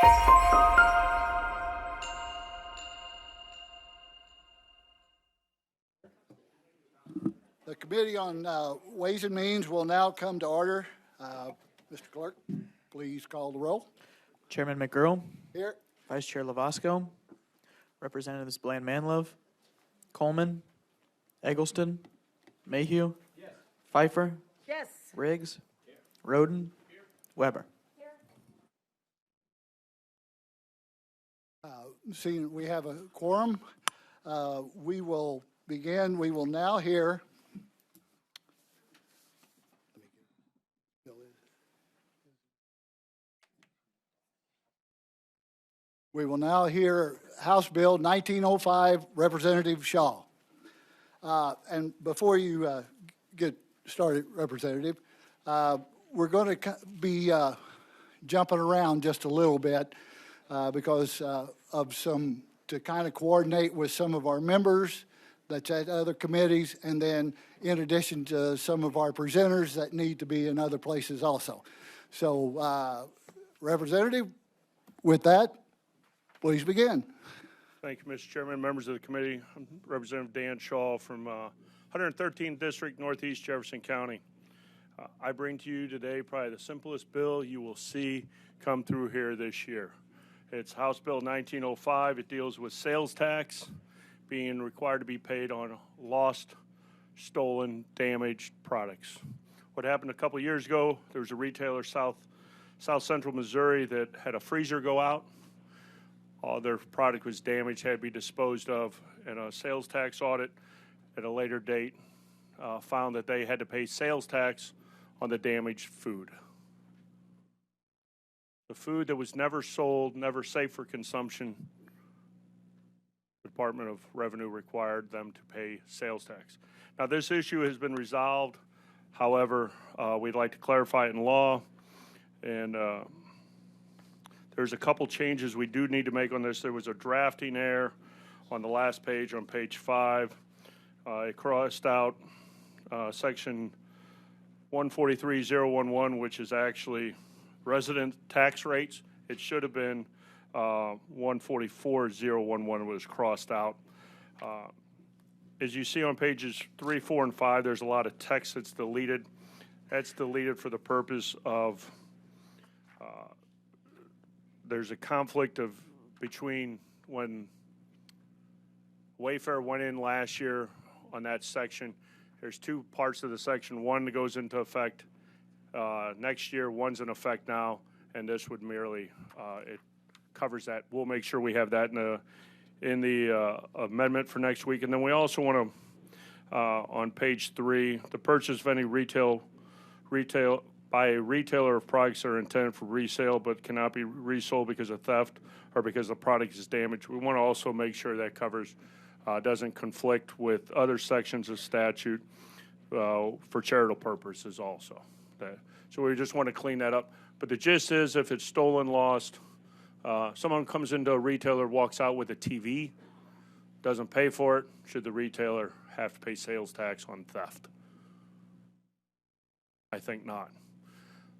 The Committee on Ways and Means will now come to order. Mr. Clerk, please call the roll. Chairman McGurl, Here. Vice Chair Lovasco, Representatives Bland Manlove, Coleman, Eggleston, Mayhew, yes. Pfeiffer, Yes. Riggs, Roden, Weber. Seeing we have a quorum, we will begin. We will now hear House Bill 1905, Representative Shaw. And before you get started, Representative, we're going to be jumping around just a little bit because of to kind of coordinate with some of our members that's at other committees, and then in addition to some of our presenters that need to be in other places also. So, Representative, with that, please begin. Thank you, Mr. Chairman, members of the committee. I'm Representative Dan Shaw from 113th District, Northeast Jefferson County. I bring to you today probably the simplest bill you will see come through here this year. It's House Bill 1905. It deals with sales tax being required to be paid on lost, stolen, damaged products. What happened a couple years ago, there was a retailer south central Missouri that had a freezer go out. All their product was damaged, had to be disposed of, and a sales tax audit at a later date found that they had to pay sales tax on the damaged food. The food that was never sold, never safe for consumption, the Department of Revenue required them to pay sales tax. Now, this issue has been resolved. However, we'd like to clarify it in law, and there's a couple changes we do need to make on this. There was a drafting error on the last page, on page 5. It crossed out section 143.011, which is actually resident tax rates. It should have been 144.011 was crossed out. As you see on pages 3, 4, and 5, there's a lot of text that's deleted. That's deleted for the purpose of there's a conflict between when Wayfair went in last year on that section. There's two parts of the section. One that goes into effect next year. One's in effect now, and this would merely it covers that. We'll make sure we have that in the amendment for next week. And then we also want to on page 3, the purchase of any retail by a retailer of products that are intended for resale but cannot be resold because of theft or because the product is damaged. We want to also make sure that covers doesn't conflict with other sections of statute for charitable purposes also. So we just want to clean that up. But the gist is, if it's stolen, lost, someone comes into a retailer, walks out with a TV, doesn't pay for it, should the retailer have to pay sales tax on theft? I think not.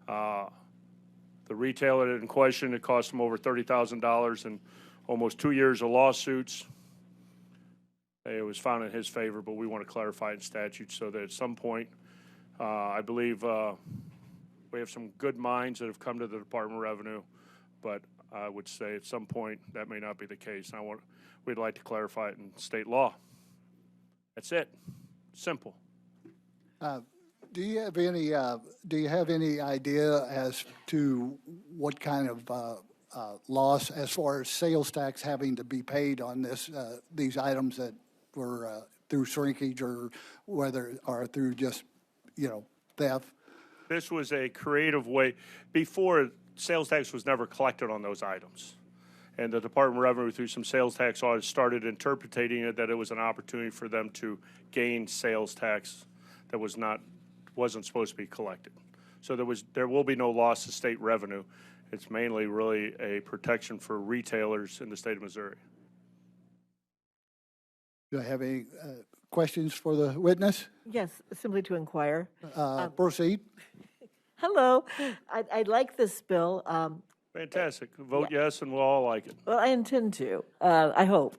The retailer in question, it cost him over $30,000 and almost 2 years of lawsuits. It was found in his favor, but we want to clarify it in statute so that at some point, I believe we have some good minds that have come to the Department of Revenue, but I would say at some point that may not be the case. We'd like to clarify it in state law. That's it. Simple. Do you have any idea as to what kind of loss as far as sales tax having to be paid on these items that were through shrinkage or whether or through just theft? This was a creative way. Before, sales tax was never collected on those items. And the Department of Revenue, through some sales tax audits, started interpreting it that it was an opportunity for them to gain sales tax that wasn't supposed to be collected. So there will be no loss to state revenue. It's mainly really a protection for retailers in the state of Missouri. Do I have any questions for the witness? Yes, simply to inquire. Proceed. Hello. I like this bill. Fantastic. Vote yes, and we'll all like it. Well, I intend to, I hope.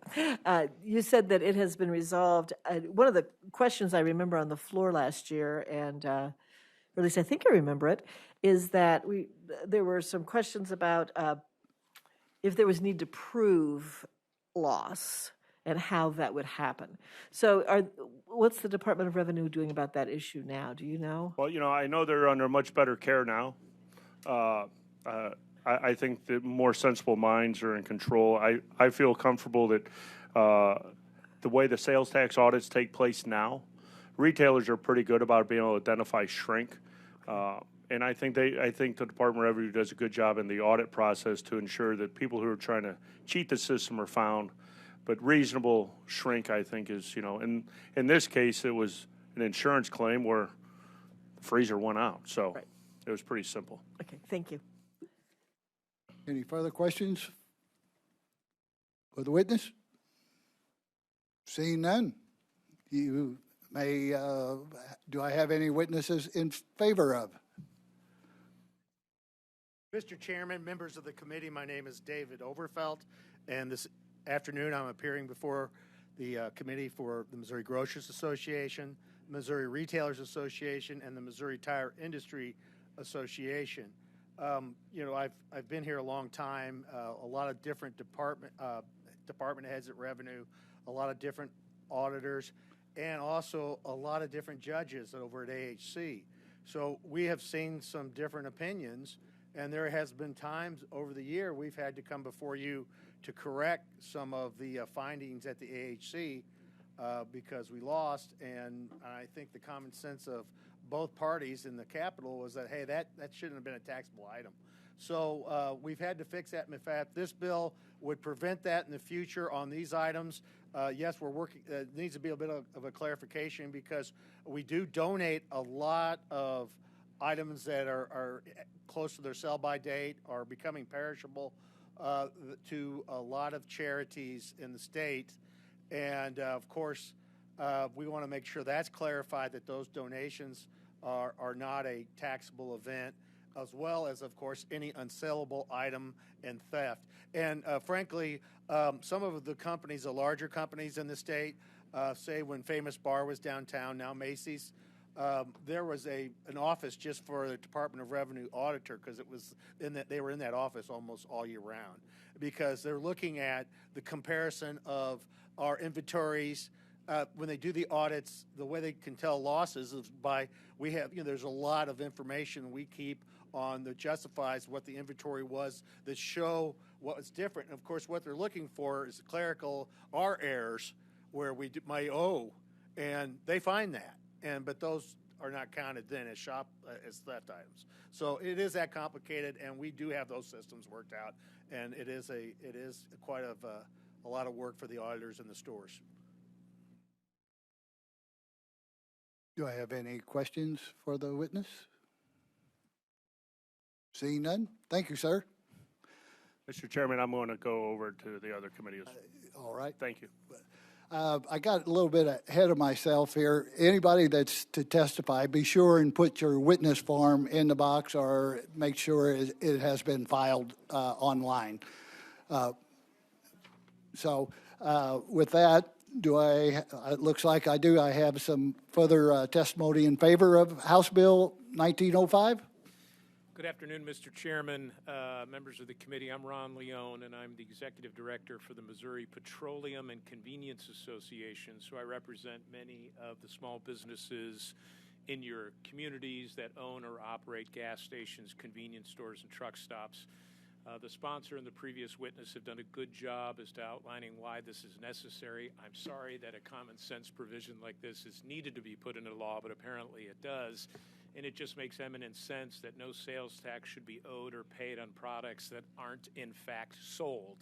You said that it has been resolved. One of the questions I remember on the floor last year, and or at least I think I remember it, is that there were some questions about if there was need to prove loss and how that would happen. So what's the Department of Revenue doing about that issue now? Do you know? Well, I know they're under much better care now. I think that more sensible minds are in control. I feel comfortable that the way the sales tax audits take place now, retailers are pretty good about being able to identify shrink. And I think the Department of Revenue does a good job in the audit process to ensure that people who are trying to cheat the system are found. But reasonable shrink, I think, is, in this case, it was an insurance claim where the freezer went out. So Right. It was pretty simple. Okay, thank you. Any further questions for the witness? Seeing none, you may, do I have any witnesses in favor of? Mr. Chairman, members of the committee, my name is David Overfelt, and this afternoon I'm appearing before the committee for the Missouri Grocers Association, Missouri Retailers Association, and the Missouri Tire Industry Association. I've been here a long time, a lot of different department heads at Revenue, a lot of different auditors, and also a lot of different judges over at AHC. So we have seen some different opinions, and there has been times over the year we've had to come before you to correct some of the findings at the AHC because we lost, and I think the common sense of both parties in the Capitol was that, hey, that shouldn't have been a taxable item. So we've had to fix that. In fact, this bill would prevent that in the future on these items. Yes, we're working, needs to be a bit of a clarification because we do donate a lot of items that are close to their sell-by date or becoming perishable to a lot of charities in the state. And of course, we want to make sure that's clarified, that those donations are not a taxable event, as well as, of course, any unsellable item and theft. And frankly, some of the companies, the larger companies in the state, say when Famous Bar was downtown, now Macy's, there was an office just for the Department of Revenue auditor because they were in that office almost all year round because they're looking at the comparison of our inventories. When they do the audits, the way they can tell losses is there's a lot of information we keep on that justifies what the inventory was that show what was different. And of course, what they're looking for is clerical errors where we might owe, and they find that. But those are not counted then as theft items. So it is that complicated, and we do have those systems worked out, and it is quite a lot of work for the auditors in the stores. Do I have any questions for the witness? Seeing none, thank you, sir. Mr. Chairman, I'm going to go over to the other committees. All right. Thank you. I got a little bit ahead of myself here. Anybody that's to testify, be sure and put your witness form in the box or make sure it has been filed online. So with that, it looks like I do. I have some further testimony in favor of House Bill 1905. Good afternoon, Mr. Chairman, members of the committee. I'm Ron Leone, and I'm the Executive Director for the Missouri Petroleum and Convenience Association. So I represent many of the small businesses in your communities that own or operate gas stations, convenience stores, and truck stops. The sponsor and the previous witness have done a good job as to outlining why this is necessary. I'm sorry that a common sense provision like this is needed to be put into law, but apparently it does. And it just makes eminent sense that no sales tax should be owed or paid on products that aren't in fact sold.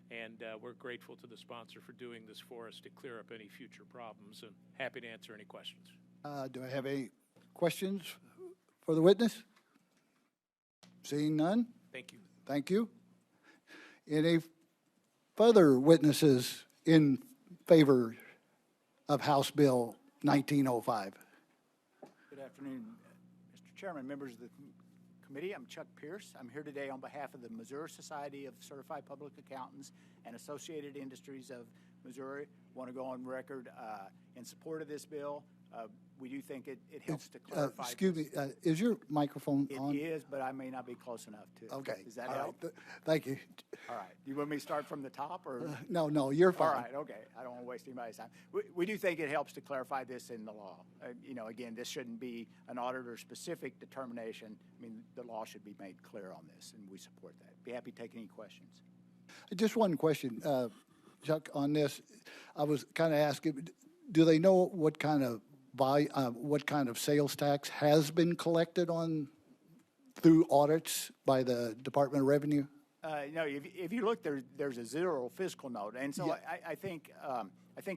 And we're grateful to the sponsor for doing this for us to clear up any future problems, and happy to answer any questions. Do I have any questions for the witness? Seeing none? Thank you. Thank you. Any further witnesses in favor of House Bill 1905? Good afternoon, Mr. Chairman, members of the Committee. I'm Chuck Pierce. I'm here today on behalf of the Missouri Society of Certified Public Accountants and Associated Industries of Missouri. Want to go on record in support of this bill. We do think it helps to clarify. Excuse me, is your microphone on? It is, but I may not be close enough to. Okay. Does that all right. help? Thank you. All right. Do you want me to start from the top or? No, you're fine. All right, okay. I don't want to waste anybody's time. We do think it helps to clarify this in the law. Again, this shouldn't be an auditor-specific determination. I mean, the law should be made clear on this, and we support that. Be happy to take any questions. Just one question, Chuck, on this. I was kind of asking, do they know what kind of sales tax has been collected on through audits by the Department of Revenue? If you look, there's a zero fiscal note, and so Yeah. I think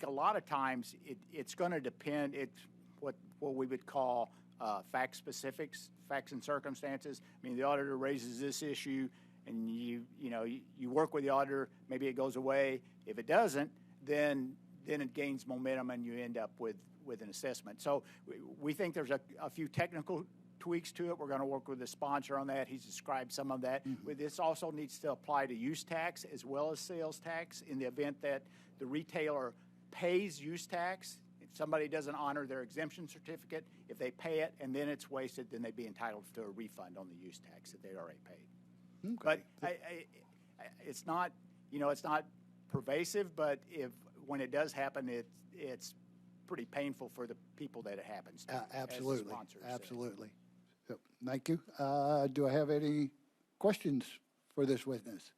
a lot of times it's going to depend. It's what we would call fact specifics, facts and circumstances. I mean, the auditor raises this issue, and you work with the auditor. Maybe it goes away. If it doesn't, then it gains momentum, and you end up with an assessment. So we think there's a few technical tweaks to it. We're going to work with the sponsor on that. He's described some of that. Mm-hmm. This also needs to apply to use tax as well as sales tax in the event that the retailer pays use tax. If somebody doesn't honor their exemption certificate, if they pay it and then it's wasted, then they'd be entitled to a refund on the use tax that they already paid. Okay. But it's not pervasive, but when it does happen, it's pretty painful for the people that it happens to. Absolutely, as the sponsors say. absolutely. So, thank you. Do I have any questions for this witness?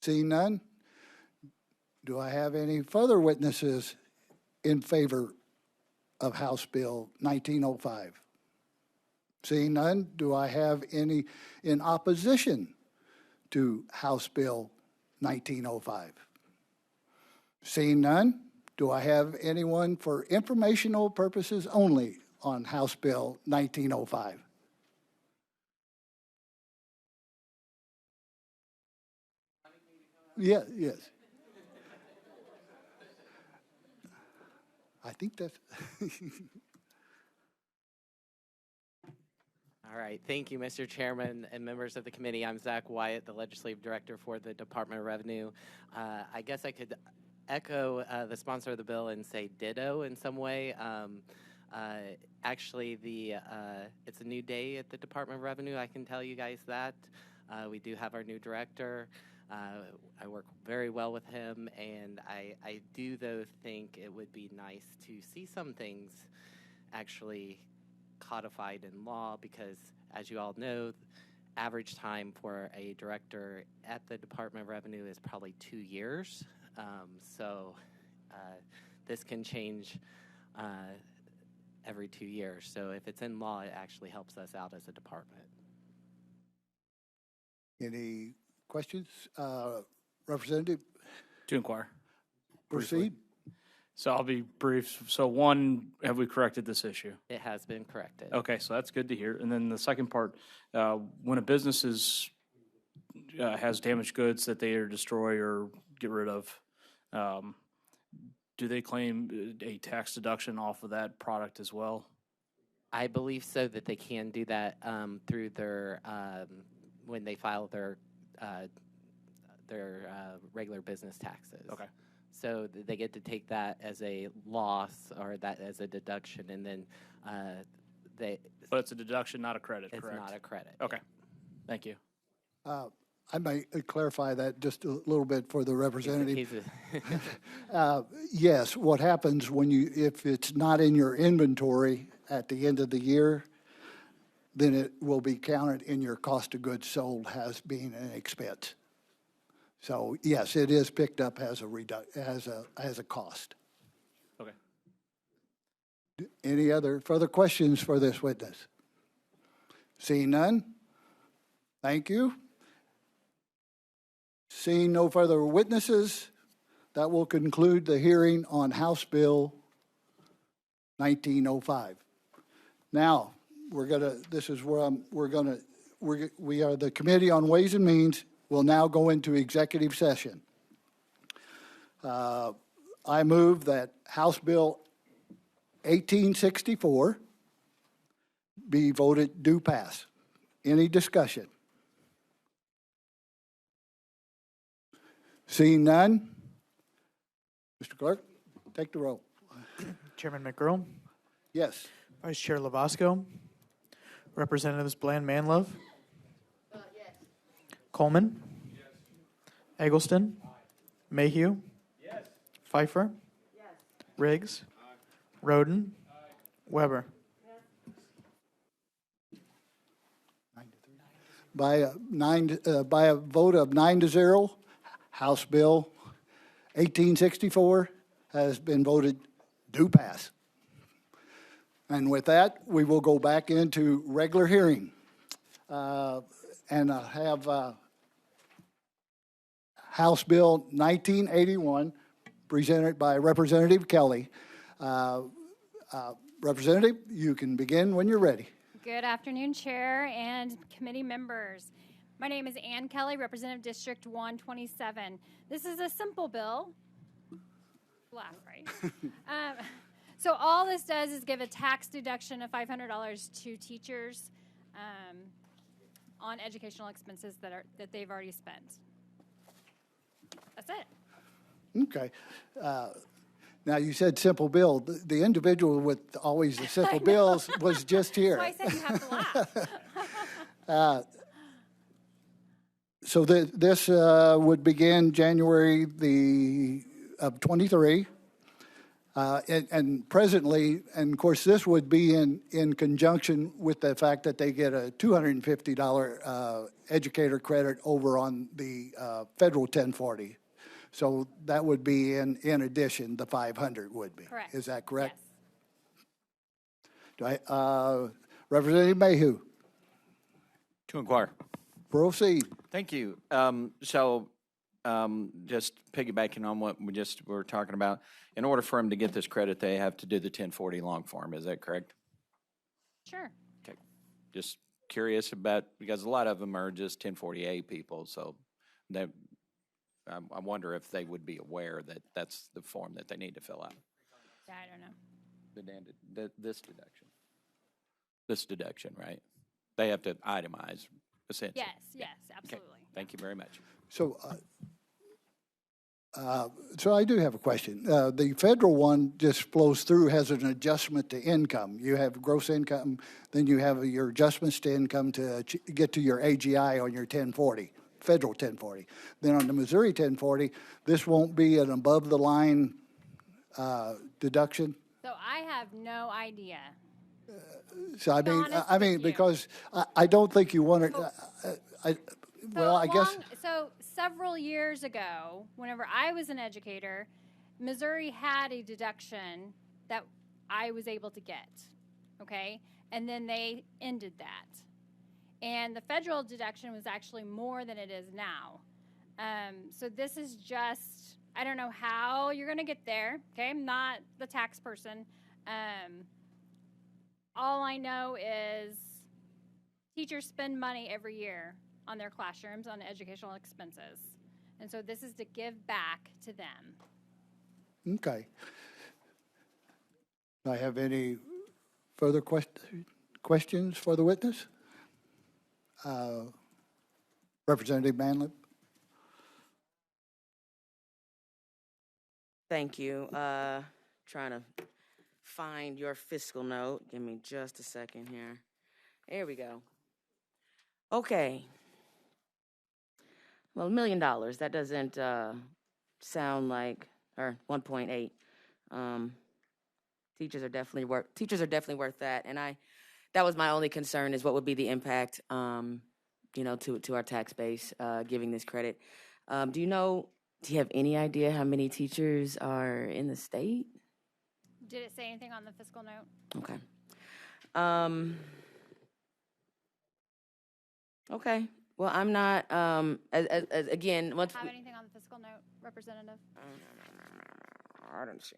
Seeing none, do I have any further witnesses in favor of House Bill 1905? Seeing none, do I have any in opposition to House Bill 1905? Seeing none, do I have anyone for informational purposes only on House Bill 1905? Yeah, yes. I think that's. All right. Thank you, Mr. Chairman and members of the committee. I'm Zach Wyatt, the Legislative Director for the Department of Revenue. I guess I could echo the sponsor of the bill and say ditto in some way. Actually, it's a new day at the Department of Revenue. I can tell you guys that. We do have our new director. I work very well with him, and I do, though, think it would be nice to see some things actually codified in law because, as you all know, average time for a director at the Department of Revenue is probably 2 years. So this can change every 2 years. So if it's in law, it actually helps us out as a department. Any questions? Representative, To inquire. proceed. So I'll be brief. So one, have we corrected this issue? It has been corrected. Okay, so that's good to hear. And then the second part, when a business has damaged goods that they either destroy or get rid of, do they claim a tax deduction off of that product as well? I believe so that they can do that through their when they file their regular business taxes. Okay. So they get to take that as a loss or that as a deduction, and then But it's a deduction, not a credit, it's correct? not a credit. Okay, thank you. I may clarify that just a little bit for the representative. Yeah. Yes, what happens if it's not in your inventory at the end of the year, then it will be counted in your cost of goods sold as being an expense. So yes, it is picked up as a cost. Okay. Any other further questions for this witness? Seeing none, thank you. Seeing no further witnesses, that will conclude the hearing on House Bill 1905. Now, this is where we are the Committee on Ways and Means will now go into executive session. I move that House Bill 1864 be voted do pass. Any discussion? Seeing none? Mr. Clerk, take the roll. Chairman McGurl, Yes. Vice Chair Lavasco, Representatives Bland Manlove, Coleman, Eggleston, Mayhew, Pfeiffer, Riggs, Roden, Weber. By a vote of 9-0, House Bill 1864 has been voted do pass. And with that, we will go back into regular hearing. And I have House Bill 1981 presented by Representative Kelly. Representative, you can begin when you're ready. Good afternoon, Chair and committee members. My name is Ann Kelly, Representative District 127. This is a simple bill. Laugh, right? So all this does is give a tax deduction of $500 to teachers on educational expenses that they've already spent. That's it. Okay. Now, you said simple bill. The individual with always the simple bills was just here. That's why I said you have to laugh. So this would begin January of 23. And presently, and of course, this would be in conjunction with the fact that they get a $250 educator credit over on the federal 1040. So that would be in addition, the 500 would be. Correct. Is that correct? Yes. Do I, Representative Mayhew, To inquire. proceed. Thank you. Just piggybacking on what we just were talking about, in order for them to get this credit, they have to do the 1040 long form. Is that correct? Sure. Okay. Just curious about, because a lot of them are just 1040A people, so that I wonder if they would be aware that that's the form that they need to fill out. Yeah, I don't know. This deduction, right? They have to itemize, essentially. Yes, absolutely. Thank you very much. So, so I do have a question. The federal one just flows through, has an adjustment to income. You have gross income, then you have your adjustments to income to get to your AGI on your 1040, federal 1040. Then on the Missouri 1040, this won't be an above-the-line deduction. So I have no idea. So I mean, honest with you. because I don't think you want to. Well, I guess. So several years ago, whenever I was an educator, Missouri had a deduction that I was able to get, okay? And then they ended that. And the federal deduction was actually more than it is now. So this is just, I don't know how you're going to get there, okay? I'm not the tax person. All I know is teachers spend money every year on their classrooms, on educational expenses. And so this is to give back to them. Okay. Do I have any further questions for the witness? Representative Manlip? Thank you. Trying to find your fiscal note. Give me just a second here. There we go. Okay. Well, $1 million, that doesn't sound like, or 1.8. Teachers are definitely worth that. And that was my only concern, is what would be the impact, to our tax base, giving this credit. Do you have any idea how many teachers are in the state? Did it say anything on the fiscal note? Okay. Okay. Well, I'm not, again, once. Have anything on the fiscal note, Representative? I don't see.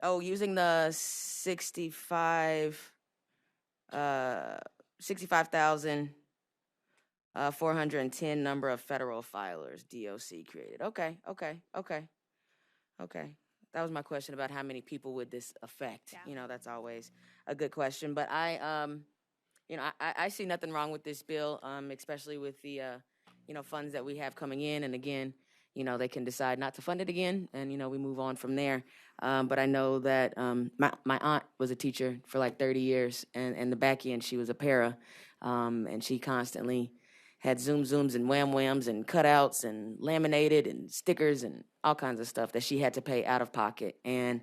Oh, using the 65,410 number of federal filers DOC created. Okay. That was my question about how many people would this affect. Yeah. You know, that's always a good question. But I see nothing wrong with this bill, especially with the, funds that we have coming in. And again, they can decide not to fund it again, and we move on from there. But I know that my aunt was a teacher for like 30 years, and the back end she was a para, and she constantly had zooms and whams and cutouts and laminated and stickers and all kinds of stuff that she had to pay out of pocket. And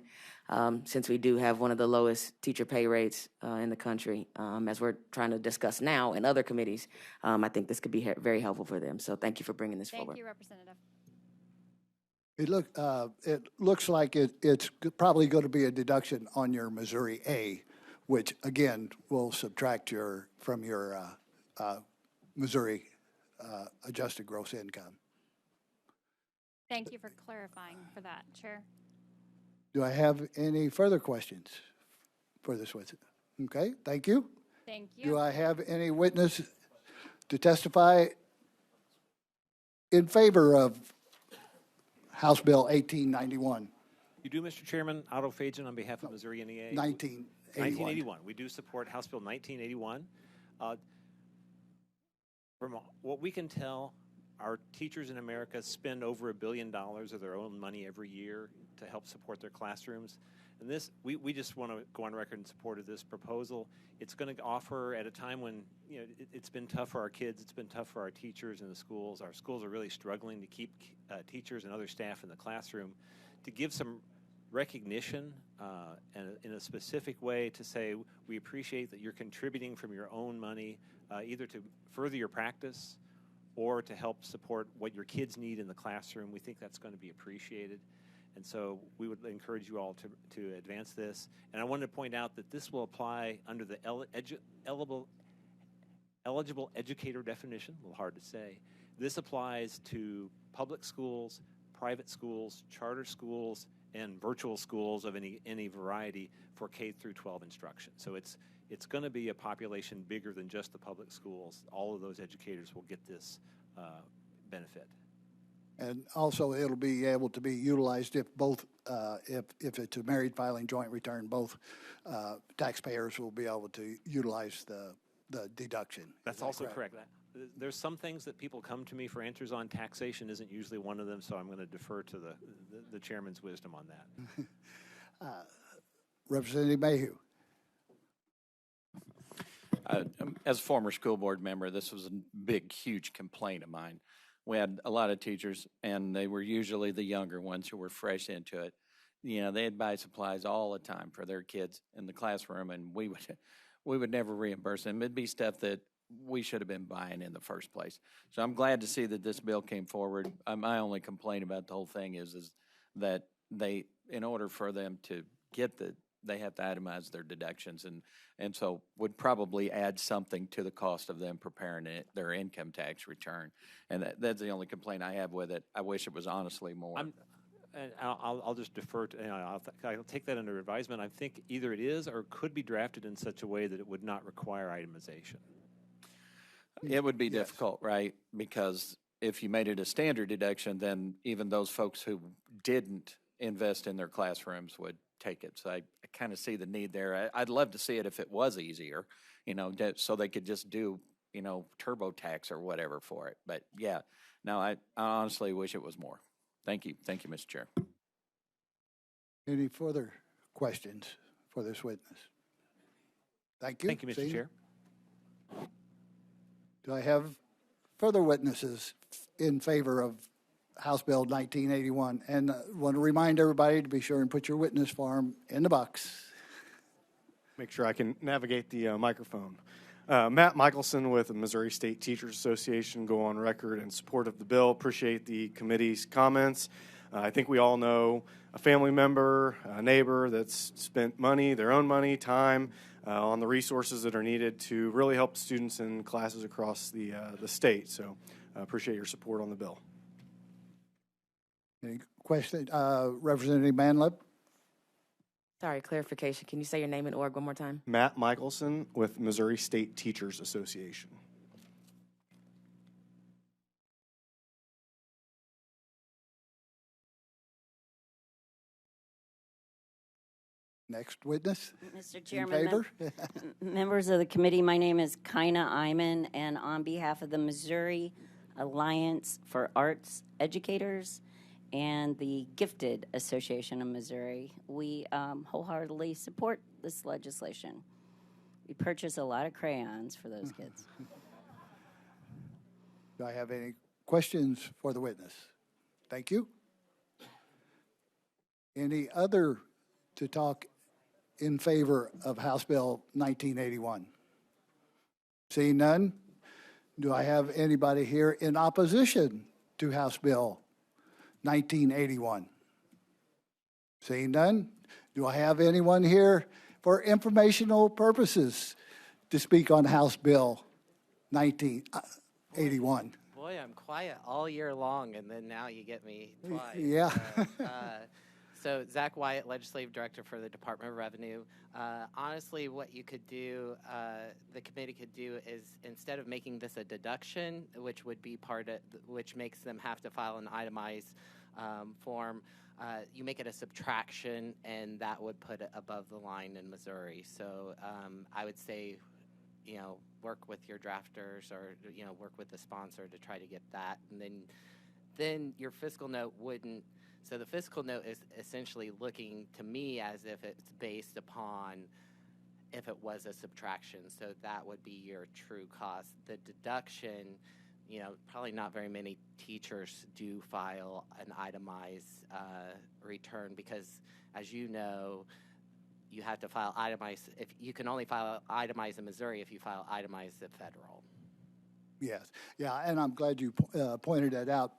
since we do have one of the lowest teacher pay rates in the country, as we're trying to discuss now in other committees, I think this could be very helpful for them. So thank you for bringing this forward. Thank you, Representative. It looks like it's probably going to be a deduction on your Missouri A, which again will subtract from your Missouri adjusted gross income. Thank you for clarifying for that, Chair. Do I have any further questions for this witness? Okay, thank you. Thank you. Do I have any witness to testify in favor of House Bill 1891? You do, Mr. Chairman. Otto Fajan on behalf of Missouri NEA. 1981. We do support House Bill 1981. From what we can tell, our teachers in America spend over $1 billion of their own money every year to help support their classrooms. And this, we just want to go on record in support of this proposal. It's going to offer at a time when it's been tough for our kids, it's been tough for our teachers in the schools. Our schools are really struggling to keep teachers and other staff in the classroom. To give some recognition and in a specific way to say we appreciate that you're contributing from your own money, either to further your practice or to help support what your kids need in the classroom. We think that's going to be appreciated. And so we would encourage you all to advance this. And I wanted to point out that this will apply under the eligible educator definition, a little hard to say. This applies to public schools, private schools, charter schools, and virtual schools of any variety for K through 12 instruction. So it's going to be a population bigger than just the public schools. All of those educators will get this benefit. And also, it'll be able to be utilized if both, if it's a married filing joint return, both taxpayers will be able to utilize the deduction. That's also correct. There's some things that people come to me for answers on. Taxation isn't usually one of them, so I'm going to defer to the chairman's wisdom on that. Representative Mayhew. As a former school board member, this was a big, huge complaint of mine. We had a lot of teachers, and they were usually the younger ones who were fresh into it. They'd buy supplies all the time for their kids in the classroom, and we would never reimburse them. It'd be stuff that we should have been buying in the first place. So I'm glad to see that this bill came forward. My only complaint about the whole thing is that they, in order for them to get they have to itemize their deductions, and so would probably add something to the cost of them preparing their income tax return. And that's the only complaint I have with it. I wish it was honestly more. And I'll just defer to, I'll take that under advisement. I think either it is or could be drafted in such a way that it would not require itemization. It would be difficult, right? Because if you made it a standard deduction, then even those folks who didn't invest in their classrooms would take it. So I kind of see the need there. I'd love to see it if it was easier, so they could just do, TurboTax or whatever for it. But yeah, no, I honestly wish it was more. Thank you. Thank you, Mr. Chair. Any further questions for this witness? Thank you. Thank you, Mr. Chair. Do I have further witnesses in favor of House Bill 1981? And want to remind everybody to be sure and put your witness form in the box. Make sure I can navigate the microphone. Matt Michelson with the Missouri State Teachers Association, go on record in support of the bill. Appreciate the committee's comments. I think we all know a family member, a neighbor that's spent money, their own money, time, on the resources that are needed to really help students in classes across the state. So appreciate your support on the bill. Any question? Representative Manlip? Sorry, clarification. Can you say your name and org one more time? Matt Michelson with Missouri State Teachers Association. Next witness. Mr. In Chairman, favor? members of the committee, my name is Kaina Iman, and on behalf of the Missouri Alliance for Arts Educators and the Gifted Association of Missouri, we wholeheartedly support this legislation. We purchase a lot of crayons for those kids. Do I have any questions for the witness? Thank you. Any other to talk in favor of House Bill 1981? Seeing none, do I have anybody here in opposition to House Bill 1981? Seeing none, do I have anyone here for informational purposes to speak on House Bill 1981? Boy, I'm quiet all year long, and then now you get me twice. Yeah. So Zach Wyatt, Legislative Director for the Department of Revenue. Honestly, what you could do, the committee could do, is instead of making this a deduction, which would be which makes them have to file an itemized form, you make it a subtraction, and that would put it above the line in Missouri. So I would say, work with your drafters or, work with the sponsor to try to get that. And then your fiscal note wouldn't. So the fiscal note is essentially looking to me as if it's based upon if it was a subtraction. So that would be your true cost. The deduction, probably not very many teachers do file an itemized return because, as you know, you have to file itemized. If you can only file itemized in Missouri if you file itemized at federal. Yes, yeah, and I'm glad you pointed that out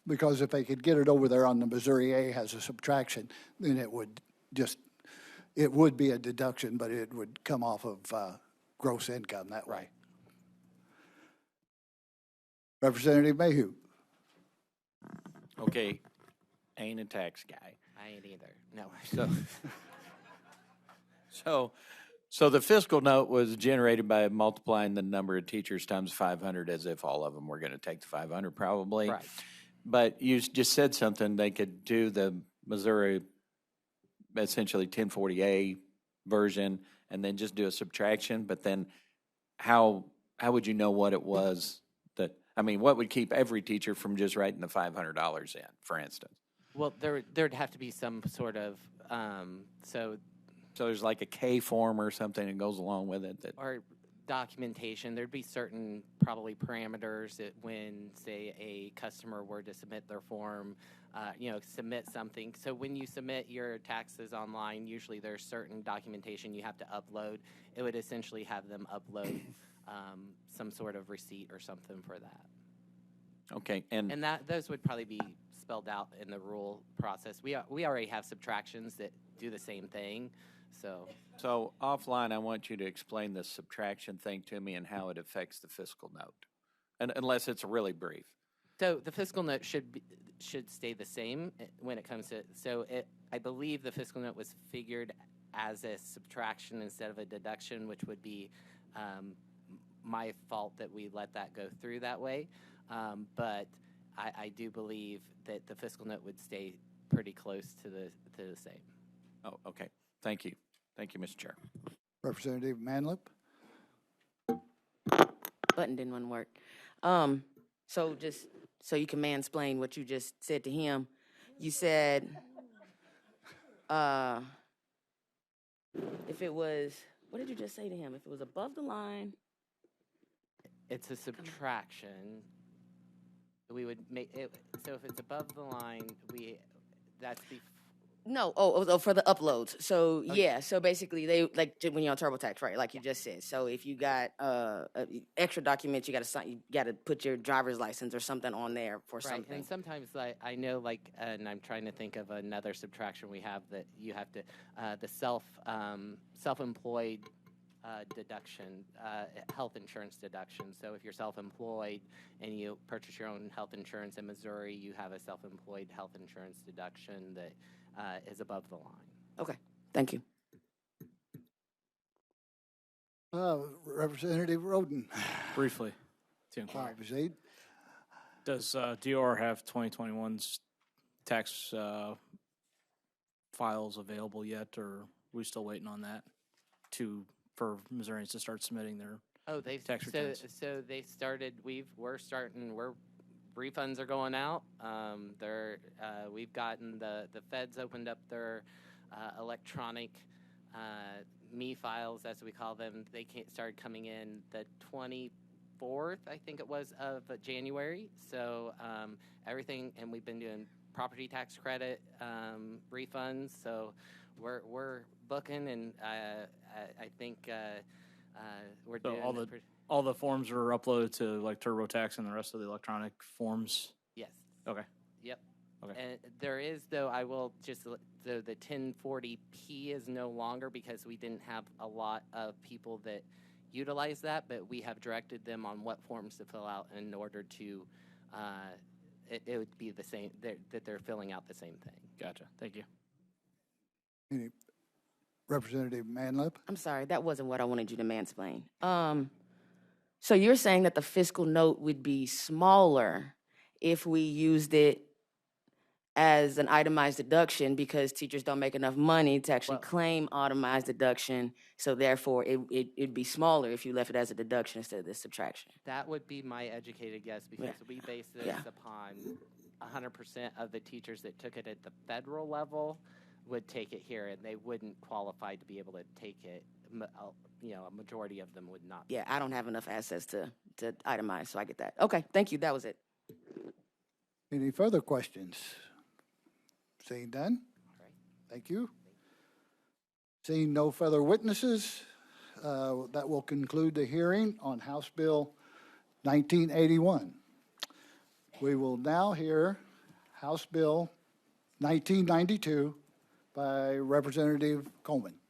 because if they could get it over there on the Missouri A as a subtraction, then it would be a deduction, but it would come off of gross income that way. Representative Mayhew. Okay, ain't a tax guy. I ain't either. No. So the fiscal note was generated by multiplying the number of teachers times 500, as if all of them were going to take the 500 probably. Right. But you just said something, they could do the Missouri essentially 1040A version and then just do a subtraction, but then how would you know what it was what would keep every teacher from just writing the $500 in, for instance? Well, there'd have to be some sort of, So there's like a K form or something that goes along with it or documentation. There'd be certain probably parameters that when, say, a customer were to submit their form, submit something. So when you submit your taxes online, usually there's certain documentation you have to upload. It would essentially have them upload some sort of receipt or something for that. Okay, and those would probably be spelled out in the rule process. We already have subtractions that do the same thing. So offline, I want you to explain the subtraction thing to me and how it affects the fiscal note, and unless it's really brief. So the fiscal note should stay the same when it comes to. So I believe the fiscal note was figured as a subtraction instead of a deduction, which would be my fault that we let that go through that way. But I do believe that the fiscal note would stay pretty close to the same. Oh, okay. Thank you. Thank you, Mr. Chair. Representative Manlip. Button didn't want to work. So just so you can mansplain what you just said to him, you said if it was, what did you just say to him? If it was above the line. It's a subtraction. We would make it, so if it's above the line, that's the. No, for the uploads. So yeah, so basically they like when you're on TurboTax, right? Like you just said. So if you got extra documents, you got to sign. You got to put your driver's license or something on there for something. And sometimes I know and I'm trying to think of another subtraction we have that you have to the self-employed deduction, health insurance deduction. So if you're self-employed and you purchase your own health insurance in Missouri, you have a self-employed health insurance deduction that is above the line. Okay, thank you. Representative Roden. Briefly, proceed. Does DOR have 2021's tax files available yet, or we still waiting on that for Missourians to start submitting their Oh, they've tax returns? so they started. We're starting. Refunds are going out. We've gotten the feds opened up their electronic me files, as we call them. They started coming in the 24th, I think it was, of January. So everything, and we've been doing property tax credit refunds. So we're booking, and I think we're So doing all the forms are uploaded to like TurboTax and the rest of the electronic forms. Yes. Okay. Yep. Okay. And there is, though, I will just, the 1040p is no longer, because we didn't have a lot of people that utilize that, but we have directed them on what forms to fill out in order to, it would be the same, that they're filling out the same thing. Gotcha. Thank you. Any Representative Manlip? I'm sorry, that wasn't what I wanted you to mansplain. So you're saying that the fiscal note would be smaller if we used it as an itemized deduction because teachers don't make enough money to actually claim itemized deduction, so therefore it'd be smaller if you left it as a deduction instead of this subtraction. That would be my educated guess, because Yeah. we base this Yeah. upon 100% of the teachers that took it at the federal level would take it here, and they wouldn't qualify to be able to take it. A majority of them would not. Yeah, I don't have enough assets to itemize, so I get that. Okay, thank you, that was it. Any further questions? Seeing none? Thank you. Seeing no further witnesses, that will conclude the hearing on House Bill 1981. We will now hear House Bill 1992 by Representative Coleman.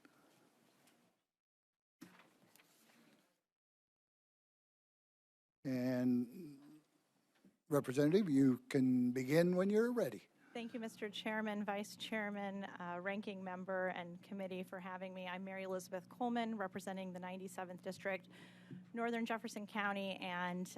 And Representative, you can begin when you're ready. Thank you, Mr. Chairman, Vice Chairman, Ranking Member, and Committee for having me. I'm Mary Elizabeth Coleman, representing the 97th District, Northern Jefferson County, and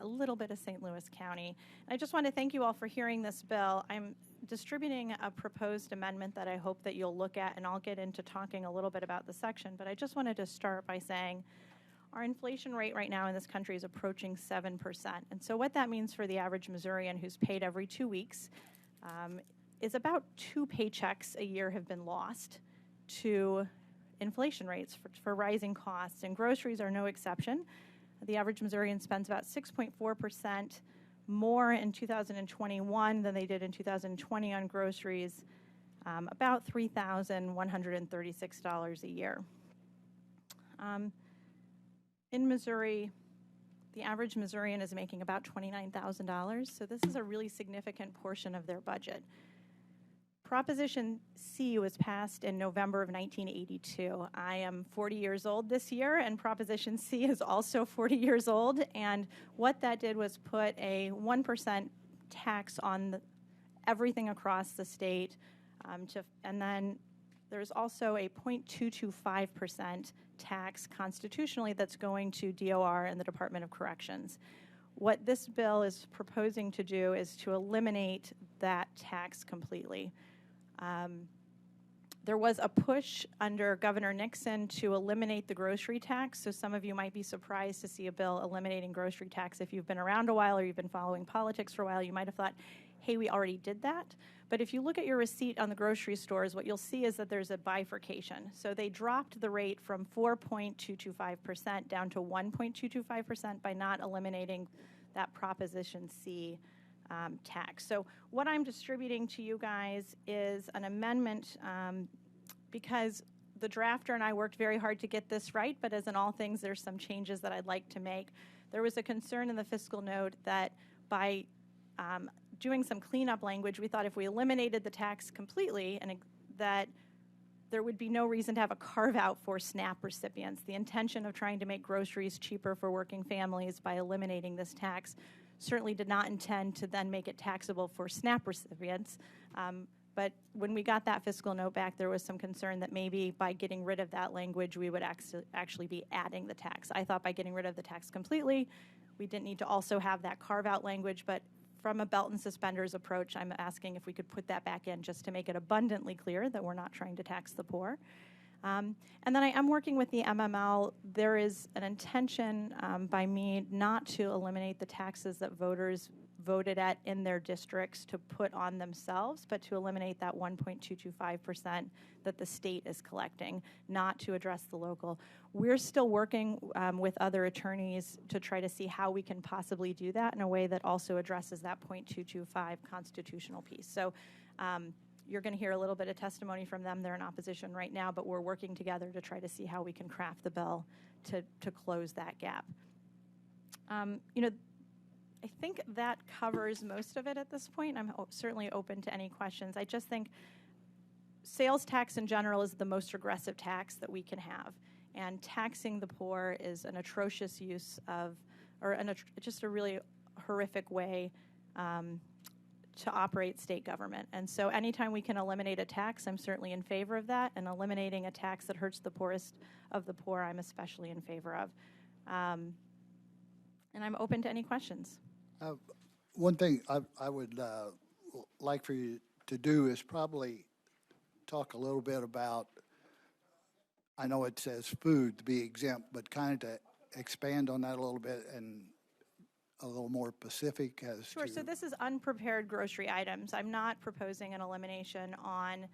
a little bit of St. Louis County. I just want to thank you all for hearing this bill. I'm distributing a proposed amendment that I hope that you'll look at, and I'll get into talking a little bit about the section, but I just wanted to start by saying our inflation rate right now in this country is approaching 7%. And so what that means for the average Missourian who's paid every 2 weeks is about 2 paychecks a year have been lost to inflation rates for rising costs, and groceries are no exception. The average Missourian spends about 6.4% more in 2021 than they did in 2020 on groceries, about $3,136 a year. In Missouri, the average Missourian is making about $29,000, so this is a really significant portion of their budget. Proposition C was passed in November of 1982. I am 40 years old this year, and Proposition C is also 40 years old, and what that did was put a 1% tax on everything across the state, and then there's also a 0.225% tax constitutionally that's going to DOR and the Department of Corrections. What this bill is proposing to do is to eliminate that tax completely. There was a push under Governor Nixon to eliminate the grocery tax, so some of you might be surprised to see a bill eliminating grocery tax. If you've been around a while or you've been following politics for a while, you might have thought, hey, we already did that. But if you look at your receipt on the grocery stores, what you'll see is that there's a bifurcation. So they dropped the rate from 4.225% down to 1.225% by not eliminating that Proposition C tax. So what I'm distributing to you guys is an amendment because the drafter and I worked very hard to get this right, but as in all things, there's some changes that I'd like to make. There was a concern in the fiscal note that by doing some cleanup language, we thought if we eliminated the tax completely and that there would be no reason to have a carve out for SNAP recipients. The intention of trying to make groceries cheaper for working families by eliminating this tax certainly did not intend to then make it taxable for SNAP recipients. But when we got that fiscal note back, there was some concern that maybe by getting rid of that language, we would actually be adding the tax. I thought by getting rid of the tax completely, we didn't need to also have that carve out language, but from a belt and suspenders approach, I'm asking if we could put that back in just to make it abundantly clear that we're not trying to tax the poor. And then I am working with the MML. There is an intention by me not to eliminate the taxes that voters voted at in their districts to put on themselves, but to eliminate that 1.225% that the state is collecting, not to address the local. We're still working with other attorneys to try to see how we can possibly do that in a way that also addresses that 0.225 constitutional piece. So you're going to hear a little bit of testimony from them. They're in opposition right now, but we're working together to try to see how we can craft the bill to close that gap. I think that covers most of it at this point. I'm certainly open to any questions. I just think sales tax in general is the most regressive tax that we can have. And taxing the poor is an atrocious use of, or just a really horrific way to operate state government. And so anytime we can eliminate a tax, I'm certainly in favor of that. And eliminating a tax that hurts the poorest of the poor, I'm especially in favor of. And I'm open to any questions. One thing I would like for you to do is probably talk a little bit about, I know it says food to be exempt, but kind of to expand on that a little bit and a little more specific as Sure, so this is unprepared grocery items. I'm not proposing an elimination on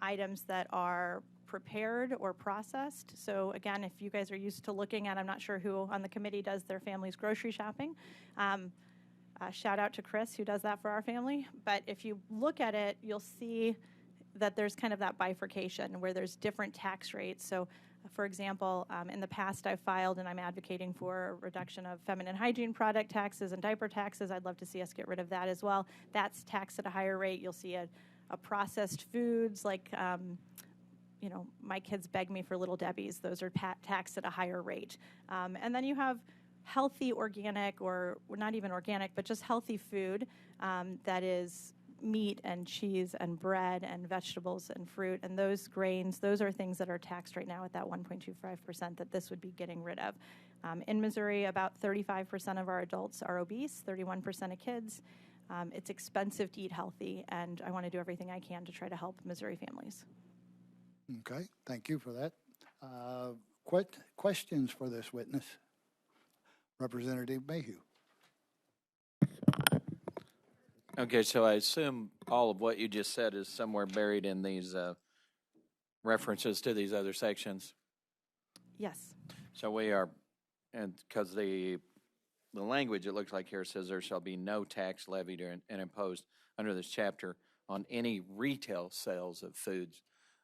items that are prepared or processed. So again, if you guys are used to looking at, I'm not sure who on the committee does their family's grocery shopping. Shout out to Chris who does that for our family. But if you look at it, you'll see that there's kind of that bifurcation where there's different tax rates. So for example, in the past I've filed and I'm advocating for a reduction of feminine hygiene product taxes and diaper taxes. I'd love to see us get rid of that as well. That's taxed at a higher rate. You'll see a processed foods like my kids beg me for Little Debbie's. Those are taxed at a higher rate. And then you have healthy organic, or not even organic, but just healthy food that is meat and cheese and bread and vegetables and fruit. And those grains, those are things that are taxed right now at that 1.25% that this would be getting rid of. In Missouri, about 35% of our adults are obese, 31% of kids. It's expensive to eat healthy, and I want to do everything I can to try to help Missouri families. Okay, thank you for that. Questions for this witness? Representative Mayhew. Okay, so I assume all of what you just said is somewhere buried in these references to these other sections? Yes. So we are, and because the language it looks like here says there shall be no tax levied and imposed under this chapter on any retail sales of foods.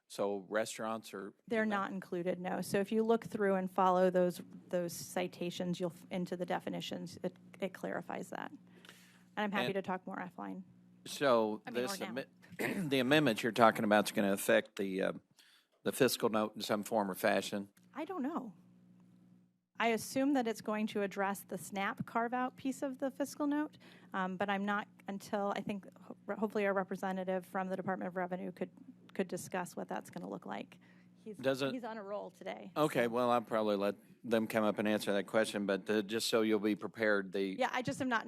So restaurants are... They're not included, no. So if you look through and follow those citations into the definitions, it clarifies that. And I'm happy to talk more offline. So the amendment you're talking about is going to affect the fiscal note in some form or fashion? I don't know. I assume that it's going to address the SNAP carve-out piece of the fiscal note, but I'm not until I think hopefully our representative from the Department of Revenue could discuss what that's going to look like. He's on a roll today. Okay, so. well, I'll probably let them come up and answer that question, but just so you'll be prepared, Yeah, I just am not,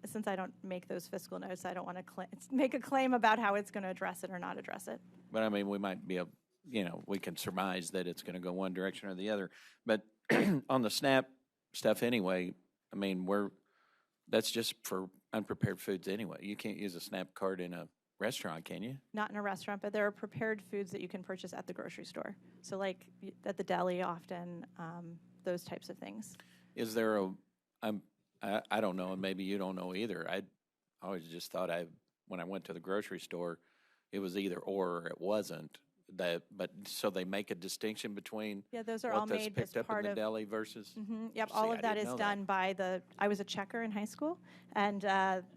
since I don't make those fiscal notes, I don't want to make a claim about how it's going to address it or not address it. But I mean, we might be we can surmise that it's going to go one direction or the other. But on the SNAP stuff anyway, I mean, that's just for unprepared foods anyway. You can't use a SNAP card in a restaurant, can you? Not in a restaurant, but there are prepared foods that you can purchase at the grocery store. So like at the deli often, those types of things. Is there I don't know, and maybe you don't know either. I always just thought when I went to the grocery store, it was either or it wasn't. But so they make a distinction between those are all made picked as up part in the of deli versus. Yep, all of that is done by I was a checker in high school, and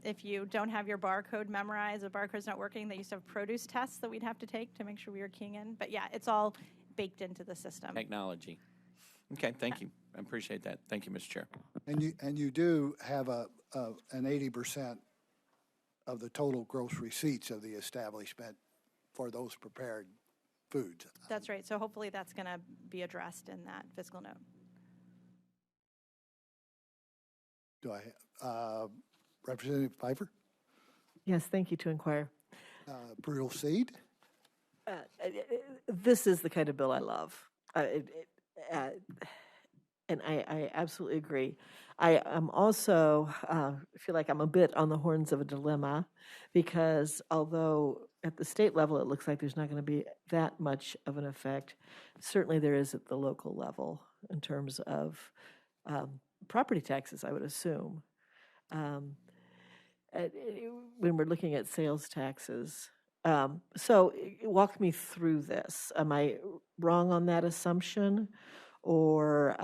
if you don't have your barcode memorized, the barcode's not working, they used to have produce tests that we'd have to take to make sure we were keying in. But yeah, it's all baked into the system. Technology. Okay, thank you. I appreciate that. Thank you, Mr. Chair. And you do have an 80% of the total gross receipts of the establishment for those prepared foods. That's right. So hopefully that's going to be addressed in that fiscal note. Do I, Representative Pfeiffer? Yes, thank you to inquire. Proceed. This is the kind of bill I love. And I absolutely agree. I am also feel like I'm a bit on the horns of a dilemma because although at the state level it looks like there's not going to be that much of an effect, certainly there is at the local level in terms of property taxes, I would assume. When we're looking at sales taxes. So walk me through this. Am I wrong on that assumption? Or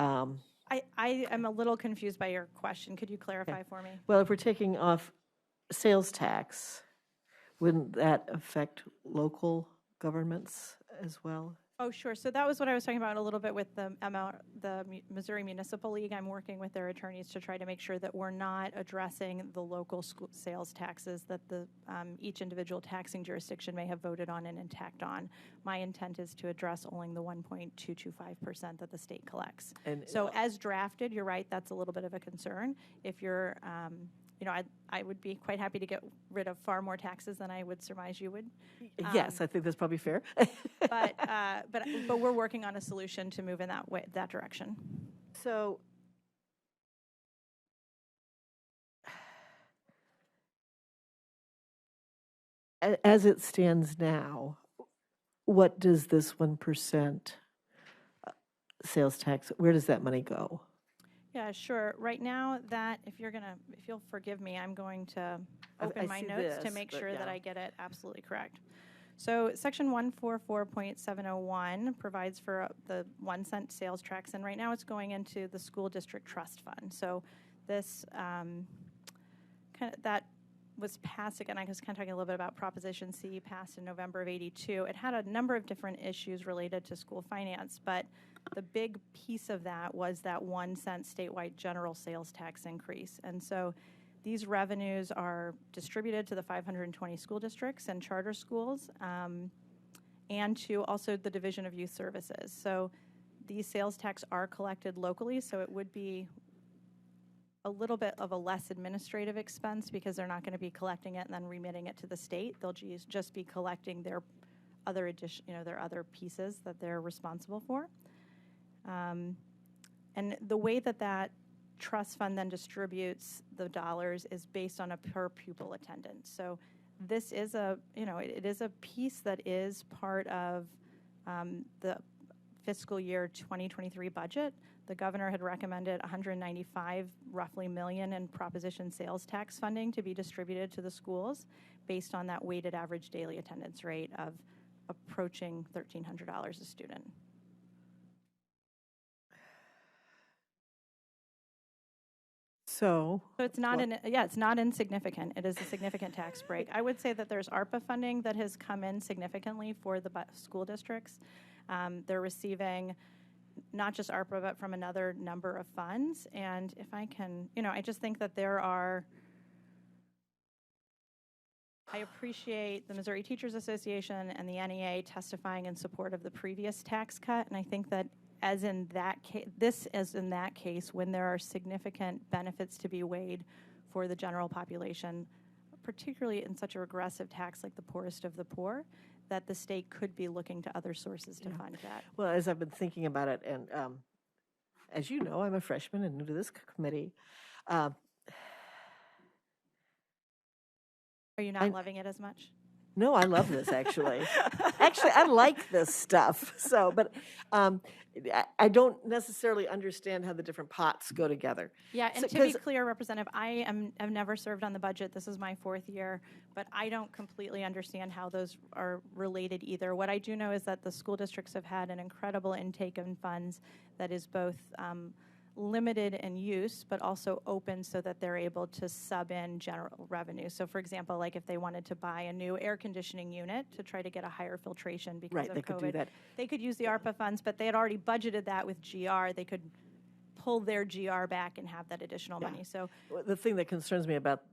I am a little confused by your question. Could you clarify for me? well, if we're taking off sales tax, wouldn't that affect local governments as well? Oh, sure. So that was what I was talking about a little bit with the Missouri Municipal League. I'm working with their attorneys to try to make sure that we're not addressing the local school sales taxes that each individual taxing jurisdiction may have voted on and tacked on. My intent is to address only the 1.225% that the state collects. And so as drafted, you're right, that's a little bit of a concern. If you're I would be quite happy to get rid of far more taxes than I would surmise you would. Yes, I think that's probably fair. but we're working on a solution to move in that direction. So as it stands now, what does this 1% sales tax, where does that money go? Yeah, sure. Right now, if you'll forgive me, I'm going to open my notes to make sure that I get it absolutely correct. So Section 144.701 provides for the 1 cent sales tax, and right now it's going into the school district trust fund. So this that was passed, again, I was kind of talking a little bit about Proposition C, passed in November of '82. It had a number of different issues related to school finance, but the big piece of that was that 1 cent statewide general sales tax increase. And so these revenues are distributed to the 520 school districts and charter schools, and to also the Division of Youth Services. So these sales tax are collected locally, so it would be a little bit of a less administrative expense because they're not going to be collecting it and then remitting it to the state. They'll just be collecting their other their other pieces that they're responsible for. And the way that trust fund then distributes the dollars is based on a per pupil attendance. So this is it is a piece that is part of the fiscal year 2023 budget. The governor had recommended $195 roughly million in proposition sales tax funding to be distributed to the schools based on that weighted average daily attendance rate of approaching $1,300 a student. So it's not it's not insignificant. It is a significant tax break. I would say that there's ARPA funding that has come in significantly for the school districts. They're receiving not just ARPA, but from another number of funds. And if I can, I just think that I appreciate the Missouri Teachers Association and the NEA testifying in support of the previous tax cut. And I think that as in that case, when there are significant benefits to be weighed for the general population, particularly in such a regressive tax like the poorest of the poor, that the state could be looking to other sources to fund that. Well, as I've been thinking about it, and as you know, I'm a freshman and new to this committee. Are you not loving it as much? No, I love this actually. Actually, I like this stuff. So, but I don't necessarily understand how the different pots go together. Yeah, and to be clear, Representative, I've never served on the budget. This is my 4th year, but I don't completely understand how those are related either. What I do know is that the school districts have had an incredible intake of funds that is both limited in use, but also open so that they're able to sub in general revenue. So for example, like if they wanted to buy a new air conditioning unit to try to get a higher filtration because of they COVID, could do that. They could use the ARPA funds, but they had already budgeted that with GR. They could pull their GR back and have that additional money. So the thing that concerns me about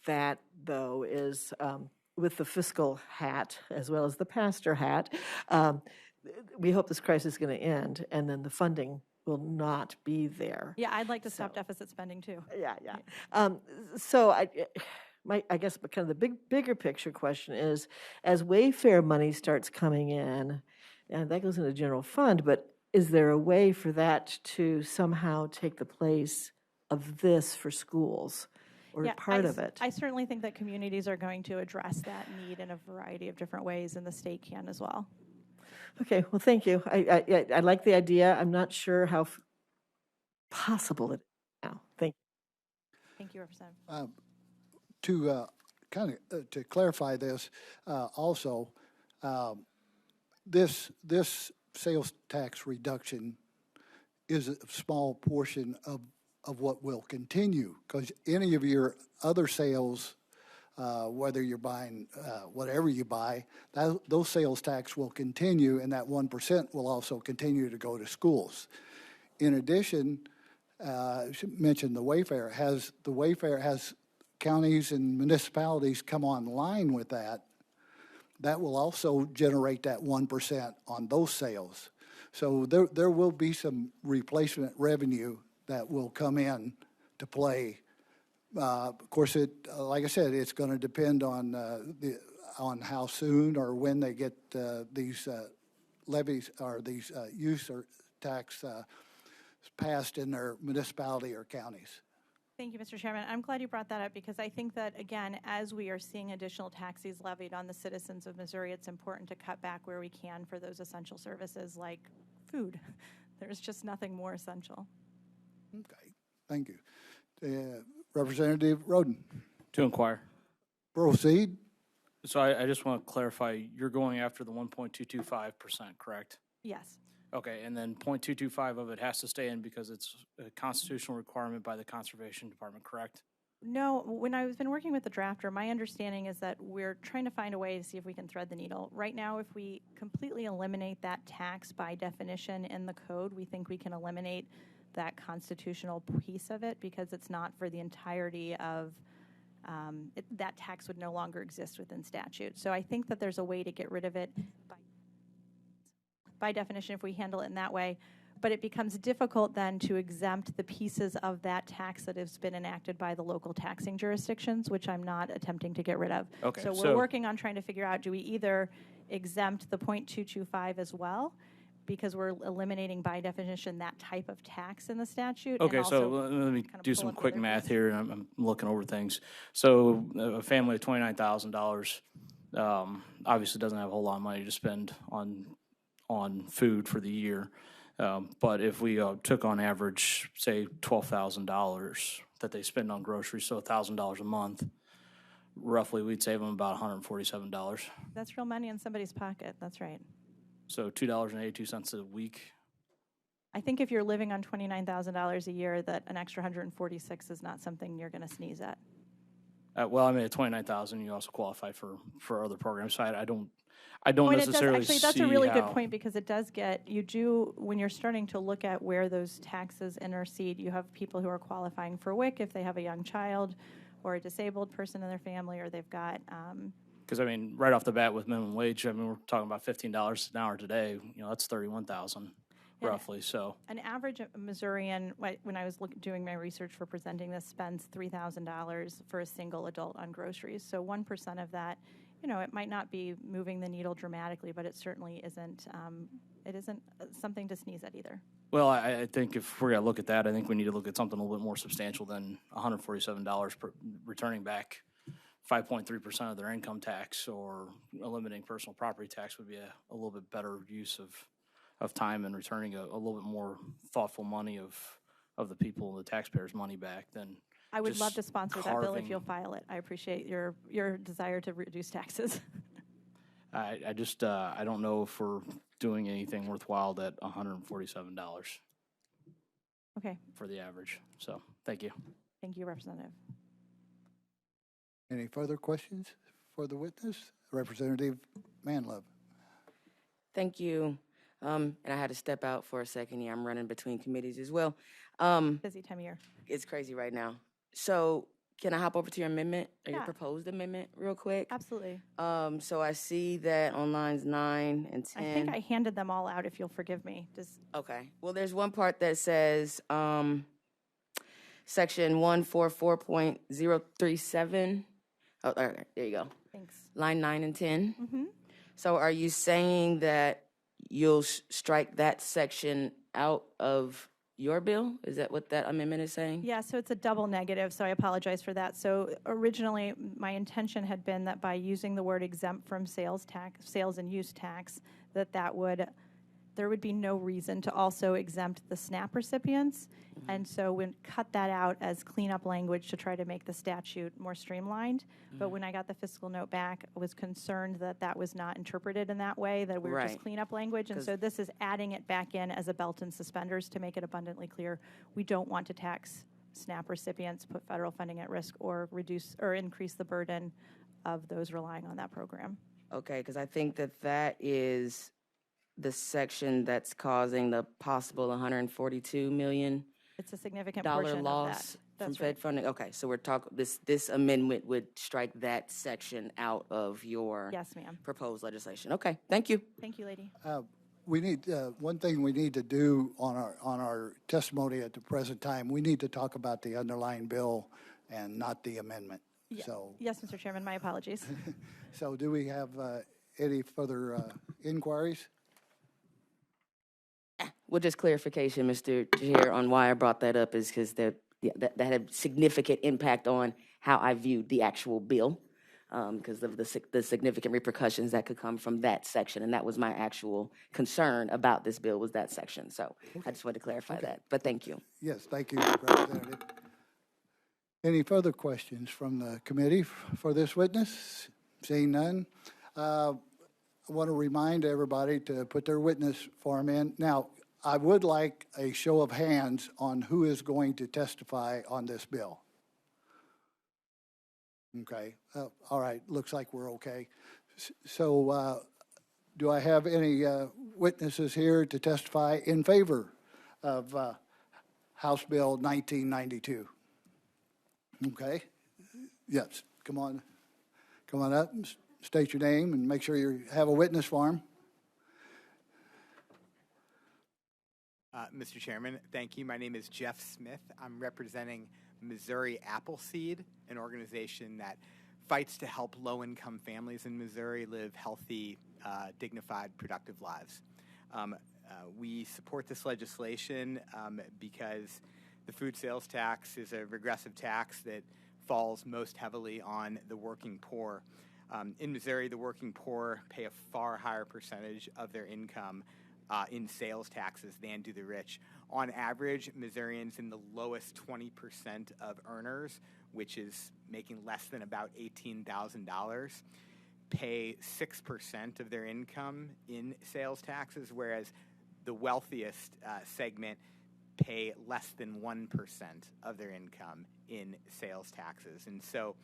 that, though, is with the fiscal hat as well as the pastor hat, we hope this crisis is going to end, and then the funding will not be there. Yeah, I'd like to stop deficit spending too. Yeah. So I guess, but kind of the bigger picture question is, as Wayfair money starts coming in, and that goes into general fund, but is there a way for that to somehow take the place of this for schools, or part of it? I certainly think that communities are going to address that need in a variety of different ways, and the state can as well. Okay, well, thank you. I like the idea. I'm not sure how possible it is now. Thank you. Thank you, Representative. To kind of to clarify this, also, this sales tax reduction is a small portion of what will continue, because any of your other sales, whether you're buying whatever you buy, those sales tax will continue, and that 1% will also continue to go to schools. In addition, she mentioned the Wayfair has counties and municipalities come online with that. That will also generate that 1% on those sales. So there will be some replacement revenue that will come in to play. Of course, like I said, it's going to depend on how soon or when they get these levies or these use or tax passed in their municipality or counties. Thank you, Mr. Chairman. I'm glad you brought that up, because I think that, again, as we are seeing additional taxes levied on the citizens of Missouri, it's important to cut back where we can for those essential services like food. There's just nothing more essential. Okay, thank you. Representative Roden. To inquire. Proceed. So I just want to clarify, you're going after the 1.225%, correct? Yes. Okay, and then 0.225 of it has to stay in because it's a constitutional requirement by the Conservation Department, correct? No, when I've been working with the drafter, my understanding is that we're trying to find a way to see if we can thread the needle. Right now, if we completely eliminate that tax by definition in the code, we think we can eliminate that constitutional piece of it, because it's not for the entirety of that tax would no longer exist within statute. So I think that there's a way to get rid of it by definition if we handle it in that way. But it becomes difficult then to exempt the pieces of that tax that has been enacted by the local taxing jurisdictions, which I'm not attempting to get rid of. Okay, so we're working on trying to figure out, do we either exempt the 0.225 as well, because we're eliminating by definition that type of tax in the statute? Okay, and so also let me kind of do pull some up quick other math pieces? here, and I'm looking over things. So a family of $29,000 obviously doesn't have a whole lot of money to spend on food for the year. But if we took on average, say, $12,000 that they spend on groceries, so $1,000 a month, roughly we'd save them about $147. That's real money in somebody's pocket. That's right. So $2.82 a week. I think if you're living on $29,000 a year, that an extra $146 is not something you're going to sneeze at. Well, I mean, at $29,000, you also qualify for other programs. So I don't Well, necessarily actually, that's a really good how- point, because it does get, when you're starting to look at where those taxes intercede, you have people who are qualifying for WIC if they have a young child or a disabled person in their family, or they've got. Because, I mean, right off the bat with minimum wage, I mean, we're talking about $15 an hour today. You know, that's $31,000 roughly. So An average Missourian, when I was doing my research for presenting this, spends $3,000 for a single adult on groceries. So 1% of that, it might not be moving the needle dramatically, but it certainly isn't. It isn't something to sneeze at either. Well, I think if we're going to look at that, I think we need to look at something a little bit more substantial than $147 per returning back 5.3% of their income tax, or eliminating personal property tax would be a little bit better use of time and returning a little bit more thoughtful money of the people, the taxpayers' money back than I would just love to sponsor that bill if carving. you'll file it. I appreciate your desire to reduce taxes. I just I don't know if we're doing anything worthwhile at $147 Okay. for the average. So thank you. Thank you, Representative. Any further questions for the witness? Representative Manlove. Thank you. And I had to step out for a second here. I'm running between committees as well. Busy time of year. It's crazy right now. So can I hop over to your amendment or your Yeah. proposed amendment real quick? Absolutely. So I see that on lines 9 and 10. I think I handed them all out, if you'll forgive me. Okay. Well, there's one part that says section 144.037. Oh, all right, there you go. Thanks. Line 9 and 10. Mm-hmm. So are you saying that you'll strike that section out of your bill? Is that what that amendment is saying? Yeah, so it's a double negative, so I apologize for that. So originally, my intention had been that by using the word exempt from sales tax, sales and use tax, there would be no reason to also exempt the SNAP recipients. Mm-hmm. And so we cut that out as cleanup language to try to make the statute more streamlined. But when I got the fiscal note back, I was concerned that that was not interpreted in that way, that we were just Right. cleanup language. And so this is adding it back in as a belt and suspenders to make it abundantly clear. We don't want to tax SNAP recipients, put federal funding at risk, or reduce or increase the burden of those relying on that program. Okay, because I think that is the section that's causing the possible $142 million It's a significant portion loss of that. from That's Fed right. funding. Okay, so we're talking, this amendment would strike that section out of your Yes, ma'am. proposed legislation. Okay, thank you. Thank you, lady. We need, one thing we need to do on our testimony at the present time, we need to talk about the underlying bill and not the amendment. Yeah. So, Yes, Mr. Chairman, my apologies. so do we have any further inquiries? Well, just clarification, Mr. Chair, on why I brought that up is because that had significant impact on how I viewed the actual bill, because of the significant repercussions that could come from that section, and that was my actual concern about this bill, was that section. So I just wanted to clarify that, but thank you. Yes, thank you, Representative. Any further questions from the committee for this witness? Seeing none, I want to remind everybody to put their witness form in. Now, I would like a show of hands on who is going to testify on this bill. Okay, all right, looks like we're okay. So do I have any witnesses here to testify in favor of House Bill 1992? Okay, yes, come on up, and state your name and make sure you have a witness form. Mr. Chairman, thank you. My name is Jeff Smith. I'm representing Missouri Appleseed, an organization that fights to help low-income families in Missouri live healthy, dignified, productive lives. We support this legislation because the food sales tax is a regressive tax that falls most heavily on the working poor. In Missouri, the working poor pay a far higher percentage of their income in sales taxes than do the rich. On average, Missourians in the lowest 20% of earners, which is making less than about $18,000, pay 6% of their income in sales taxes, whereas the wealthiest segment pay less than 1% of their income in sales taxes. And so,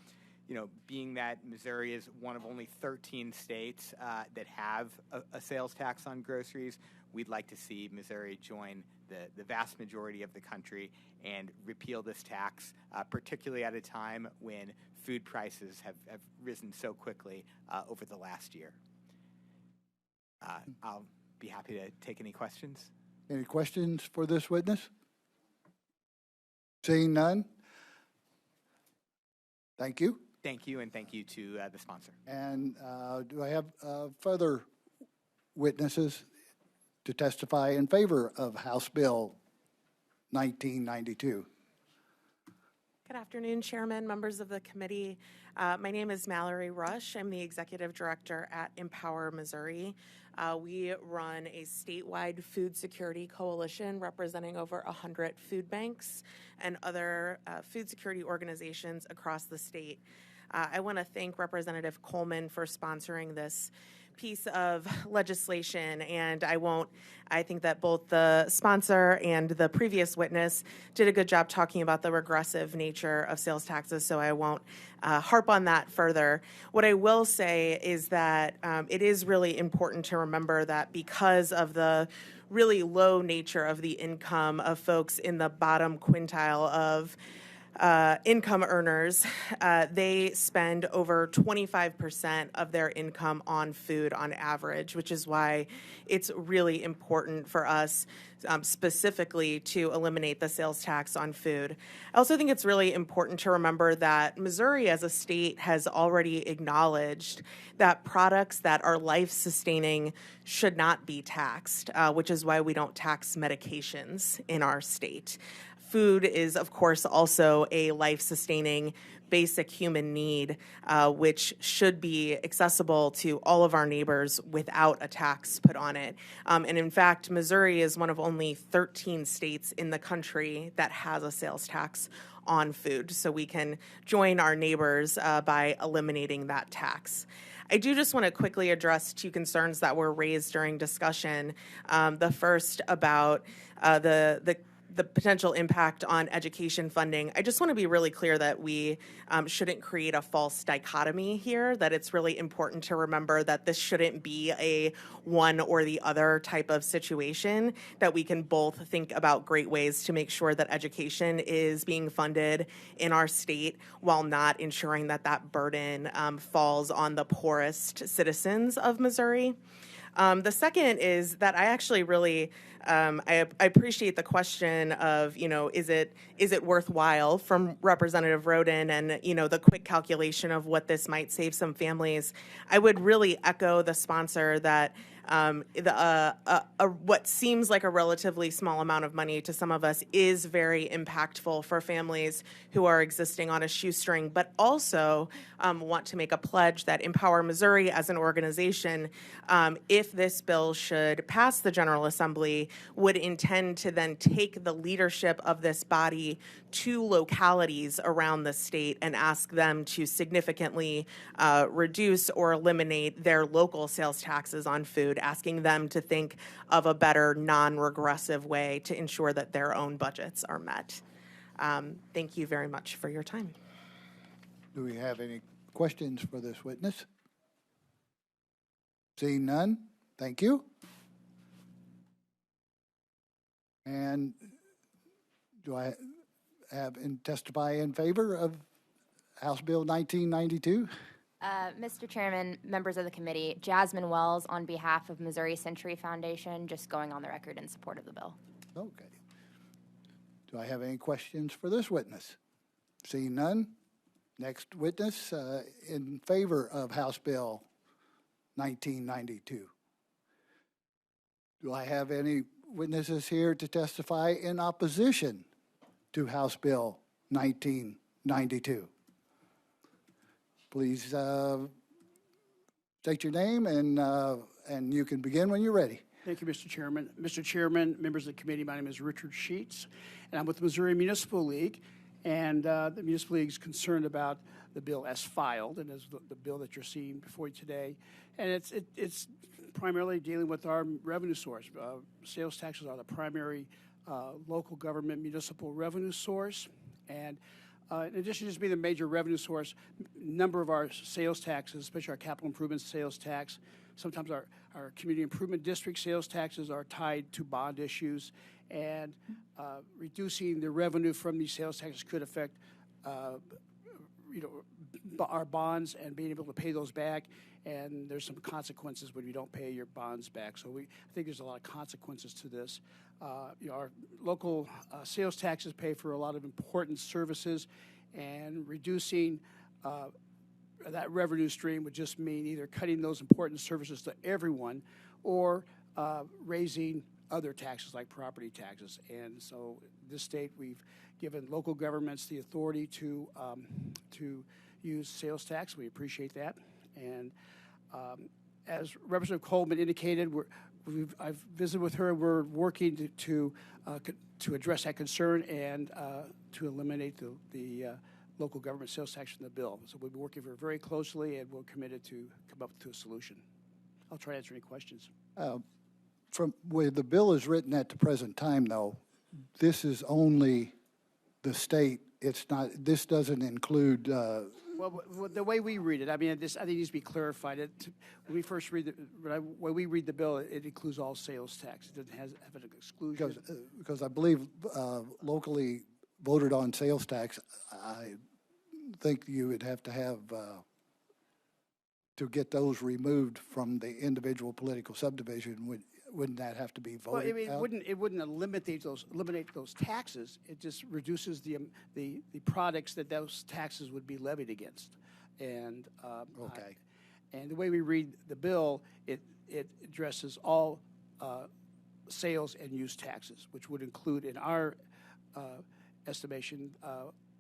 being that Missouri is one of only 13 states that have a sales tax on groceries, we'd like to see Missouri join the vast majority of the country and repeal this tax, particularly at a time when food prices have risen so quickly over the last year. I'll be happy to take any questions. Any questions for this witness? Seeing none? Thank you. Thank you, and thank you to the sponsor. And do I have further witnesses to testify in favor of House Bill 1992? Good afternoon, Chairman, members of the committee. My name is Mallory Rush. I'm the Executive Director at Empower Missouri. We run a statewide food security coalition representing over 100 food banks and other food security organizations across the state. I want to thank Representative Coleman for sponsoring this piece of legislation, and I think that both the sponsor and the previous witness did a good job talking about the regressive nature of sales taxes, so I won't harp on that further. What I will say is that it is really important to remember that because of the really low nature of the income of folks in the bottom quintile of income earners, they spend over 25% of their income on food on average, which is why it's really important for us specifically to eliminate the sales tax on food. I also think it's really important to remember that Missouri as a state has already acknowledged that products that are life-sustaining should not be taxed, which is why we don't tax medications in our state. Food is, of course, also a life-sustaining basic human need, which should be accessible to all of our neighbors without a tax put on it. And in fact, Missouri is one of only 13 states in the country that has a sales tax on food. So we can join our neighbors by eliminating that tax. I do just want to quickly address two concerns that were raised during discussion. The first about the potential impact on education funding. I just want to be really clear that we shouldn't create a false dichotomy here, that it's really important to remember that this shouldn't be a one or the other type of situation, that we can both think about great ways to make sure that education is being funded in our state while not ensuring that that burden falls on the poorest citizens of Missouri. The second is that I actually really I appreciate the question of, is it worthwhile from Representative Roden and, the quick calculation of what this might save some families. I would really echo the sponsor that what seems like a relatively small amount of money to some of us is very impactful for families who are existing on a shoestring, but also want to make a pledge that Empower Missouri as an organization, if this bill should pass the General Assembly, would intend to then take the leadership of this body to localities around the state and ask them to significantly reduce or eliminate their local sales taxes on food, asking them to think of a better non-regressive way to ensure that their own budgets are met. Thank you very much for your time. Do we have any questions for this witness? Seeing none, thank you. And do I have and testify in favor of House Bill 1992? Mr. Chairman, members of the committee, Jasmine Wells on behalf of Missouri Century Foundation, just going on the record in support of the bill. Okay. Do I have any questions for this witness? Seeing none, next witness in favor of House Bill 1992. Do I have any witnesses here to testify in opposition to House Bill 1992? Please state your name and you can begin when you're ready. Thank you, Mr. Chairman. Mr. Chairman, members of the committee, my name is Richard Sheets, and I'm with the Missouri Municipal League. And the Municipal League is concerned about the bill as filed, and as the bill that you're seeing before you today. And it's primarily dealing with our revenue source. Sales taxes are the primary local government municipal revenue source. And in addition to just being the major revenue source, a number of our sales taxes, especially our capital improvement sales tax, sometimes our community improvement district sales taxes are tied to bond issues, and reducing the revenue from these sales taxes could affect our bonds and being able to pay those back, and there's some consequences when you don't pay your bonds back. So I think there's a lot of consequences to this. Our local sales taxes pay for a lot of important services, and reducing that revenue stream would just mean either cutting those important services to everyone or raising other taxes like property taxes. And so this state, we've given local governments the authority to use sales tax. We appreciate that. And as Representative Coleman indicated, I've visited with her. We're working to address that concern and to eliminate the local government sales tax in the bill. So we'll be working very closely, and we're committed to come up to a solution. I'll try to answer any questions. From where the bill is written at the present time, though, this is only the state. It's not. This doesn't include. Well, the way we read it, I mean, I think it needs to be clarified. When we first read when we read the bill, it includes all sales tax. It doesn't have an exclusion. Because I believe locally, voted on sales tax, I think you would have to get those removed from the individual political subdivision. Wouldn't that have to be Well, voted out? it wouldn't eliminate those taxes. It just reduces the products that those taxes would be levied against. And Okay. and the way we read the bill, it addresses all sales and use taxes, which would include, in our estimation,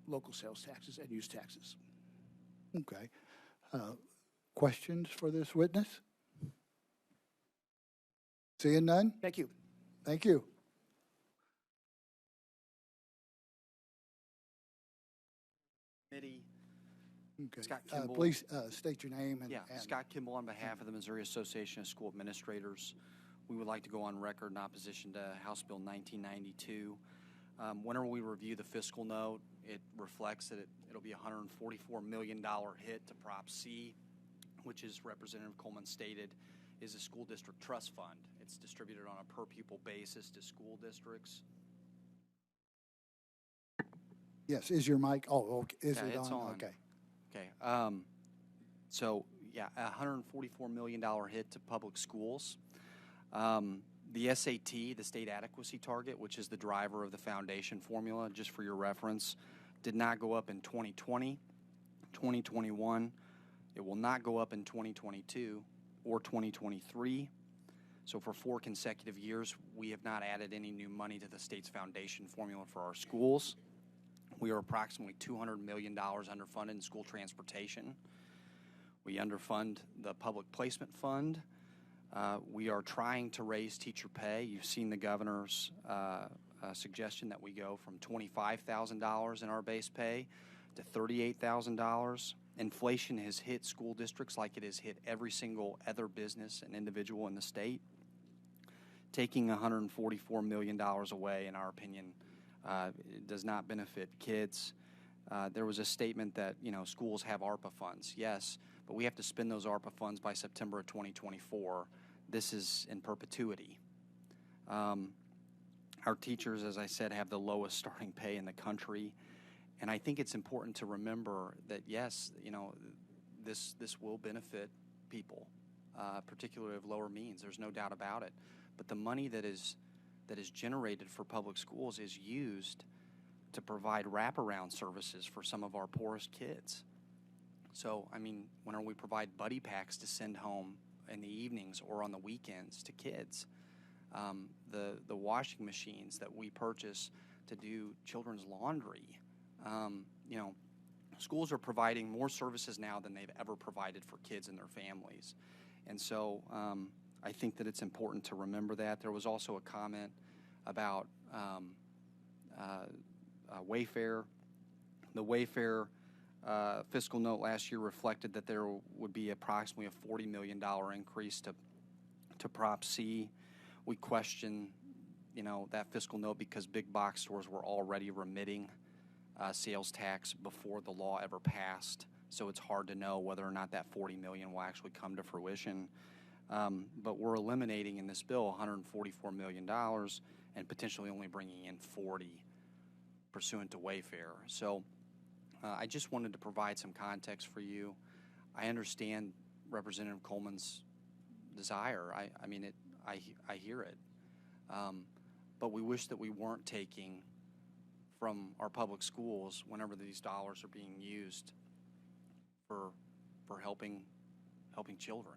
local sales taxes and use taxes. Okay. Questions for this witness? Seeing none? Thank you. Thank you. Committee. Okay. Scott Kimball. Please state your name and. Yeah, and Scott Kimball on behalf of the Missouri Association of School Administrators. We would like to go on record in opposition to House Bill 1992. Whenever we review the fiscal note, it reflects that it'll be a $144 million hit to Prop C, which, as Representative Coleman stated, is a school district trust fund. It's distributed on a per pupil basis to school districts. Yes, is your mic? Oh, okay. Is Yeah, it it's on. Okay. Okay. So, yeah, a $144 million hit to public schools. The SAT, the state adequacy target, which is the driver of the foundation formula, just for your reference, did not go up in 2020, 2021. It will not go up in 2022 or 2023. So for 4 consecutive years, we have not added any new money to the state's foundation formula for our schools. We are approximately $200 million underfunded in school transportation. We underfund the public placement fund. We are trying to raise teacher pay. You've seen the governor's suggestion that we go from $25,000 in our base pay to $38,000. Inflation has hit school districts like it has hit every single other business and individual in the state. Taking $144 million away, in our opinion, it does not benefit kids. There was a statement that, schools have ARPA funds. Yes, but we have to spend those ARPA funds by September of 2024. This is in perpetuity. Our teachers, as I said, have the lowest starting pay in the country. And I think it's important to remember that, yes, this will benefit people, particularly of lower means. There's no doubt about it. But the money that is generated for public schools is used to provide wraparound services for some of our poorest kids. So, when we provide buddy packs to send home in the evenings or on the weekends to kids, the washing machines that we purchase to do children's laundry, schools are providing more services now than they've ever provided for kids and their families. And so I think that it's important to remember that. There was also a comment about Wayfair. The Wayfair fiscal note last year reflected that there would be approximately a $40 million increase to Prop C. We question, that fiscal note because big box stores were already remitting sales tax before the law ever passed. So it's hard to know whether or not that $40 million will actually come to fruition. But we're eliminating in this bill $144 million and potentially only bringing in 40 pursuant to Wayfair. So I just wanted to provide some context for you. I understand Representative Coleman's desire. I hear it. But we wish that we weren't taking from our public schools whenever these dollars are being used for helping children.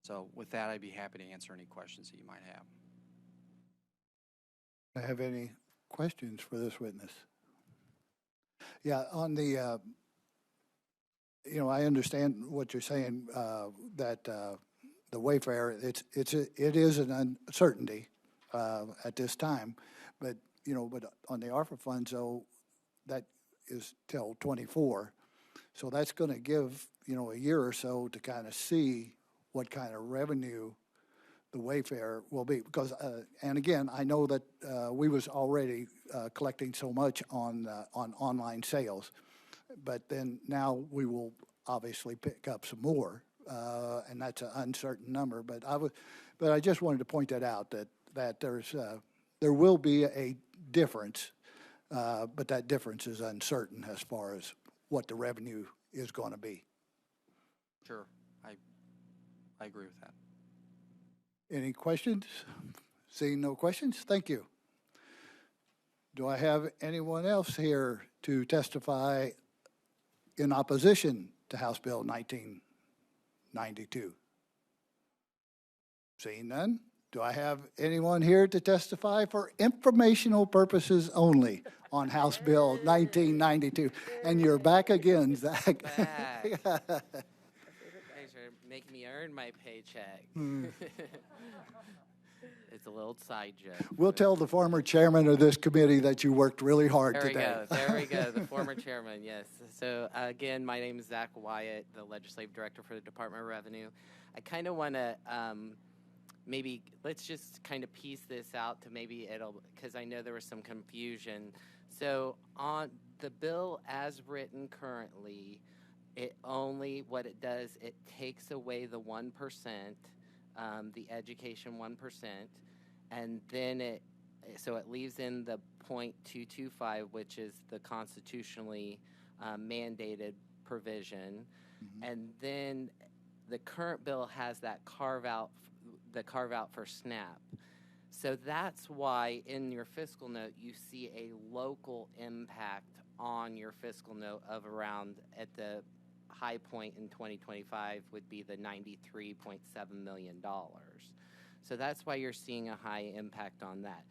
So with that, I'd be happy to answer any questions that you might have. I have any questions for this witness? Yeah, on the, I understand what you're saying, that the Wayfair, it is an uncertainty at this time, but on the ARPA funds, though, that is till 24. So that's going to give, a year or so to kind of see what kind of revenue the Wayfair will be. Because, and again, I know that we was already collecting so much on online sales, but then now we will obviously pick up some more, and that's an uncertain number. But I just wanted to point that out, that there will be a difference but that difference is uncertain as far as what the revenue is going to be. Sure, I agree with that. Any questions? Seeing no questions, thank you. Do I have anyone else here to testify in opposition to House Bill 1992? Seeing none, do I have anyone here to testify for informational purposes only on House Bill 1992? And you're back again, Zach. Thanks for making me earn my paycheck. It's a little side joke. We'll tell the former chairman of this committee that you worked really hard today. There we go. The former chairman, yes. So again, my name is Zach Wyatt, the legislative director for the Department of Revenue. I kind of want to maybe let's just kind of piece this out to maybe because I know there was some confusion. So on the bill as written currently, what it does, it takes away the 1%, the education 1%, and then it leaves in the 0.225, which is the constitutionally mandated provision, and then the current bill has that carve out for SNAP. So that's why in your fiscal note you see a local impact on your fiscal note of around at the high point in 2025 would be the $93.7 million. So that's why you're seeing a high impact on that.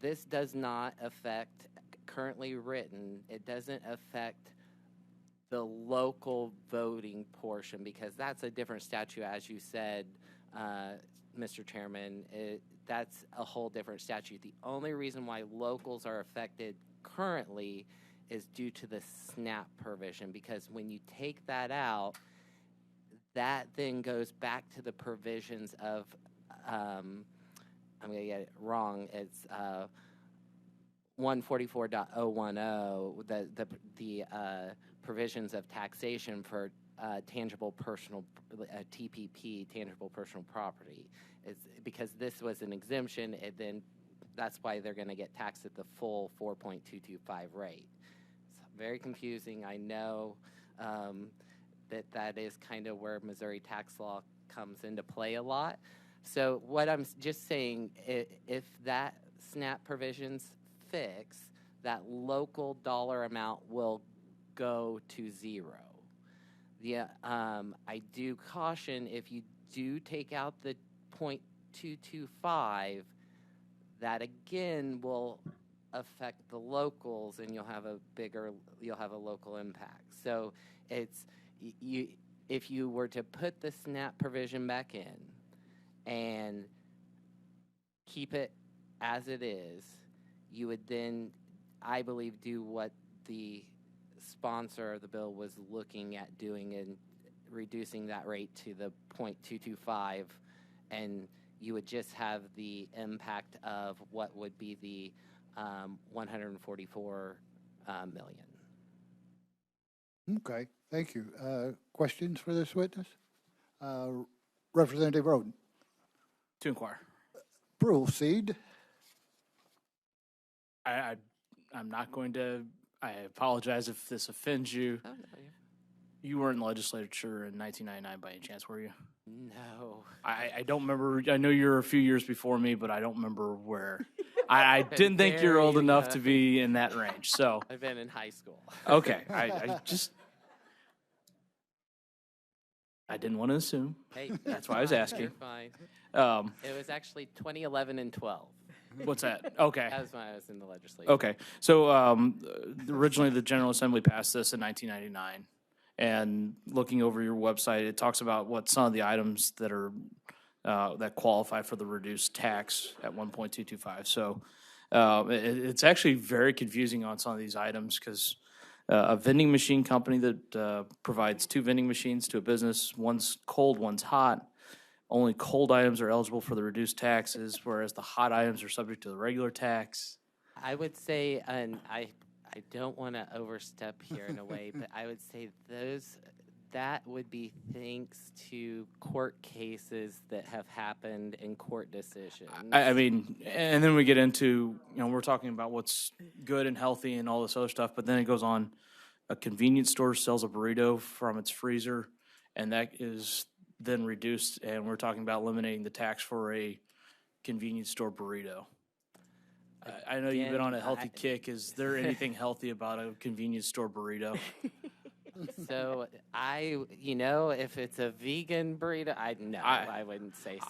This does not affect, currently written, it doesn't affect the local voting portion because that's a different statute, as you said, Mr. Chairman. That's a whole different statute. The only reason why locals are affected currently is due to the SNAP provision, because when you take that out, that then goes back to the provisions of, I'm going to get it wrong, it's 144.010, the provisions of taxation for tangible personal, TPP, tangible personal property. It's because this was an exemption, and then that's why they're going to get taxed at the full 4.225 rate. It's very confusing. I know that is kind of where Missouri tax law comes into play a lot. So what I'm just saying, if that SNAP provisions fix, that local dollar amount will go to zero. I do caution if you do take out the 0.225, that again will affect the locals, and you'll have a local impact. So it's if you were to put the SNAP provision back in and keep it as it is, you would then, I believe, do what the sponsor of the bill was looking at doing and reducing that rate to the 0.225, and you would just have the impact of what would be the 144 million. Okay, thank you. Questions for this witness? Representative Roden. To inquire. Proceed. I'm not going to. I apologize if this offends you. Oh, no, you weren't in the legislature in 1999 by any chance, were you? No. I don't remember. I know you're a few years before me, but I don't remember where. I didn't think you're old enough to be in that range. So I've been in high school. Okay. I didn't want to assume. Hey, that's why I was asking. You're fine. It was actually 2011 and 12. What's that? Okay. That was when I was in the legislature. Okay. So originally the General Assembly passed this in 1999. And looking over your website, it talks about what some of the items that are that qualify for the reduced tax at 1.225. So it's actually very confusing on some of these items because a vending machine company that provides 2 vending machines to a business, one's cold, one's hot. Only cold items are eligible for the reduced taxes, whereas the hot items are subject to the regular tax. I would say, and I don't want to overstep here in a way, but I would say That would be thanks to court cases that have happened in court decisions. I mean, and then we get into, we're talking about what's good and healthy and all this other stuff, but then it goes on, a convenience store sells a burrito from its freezer, and that is then reduced, and we're talking about eliminating the tax for a convenience store burrito. I know you've been on a healthy kick. Is there anything healthy about a convenience store burrito? So if it's a vegan burrito, I wouldn't say so.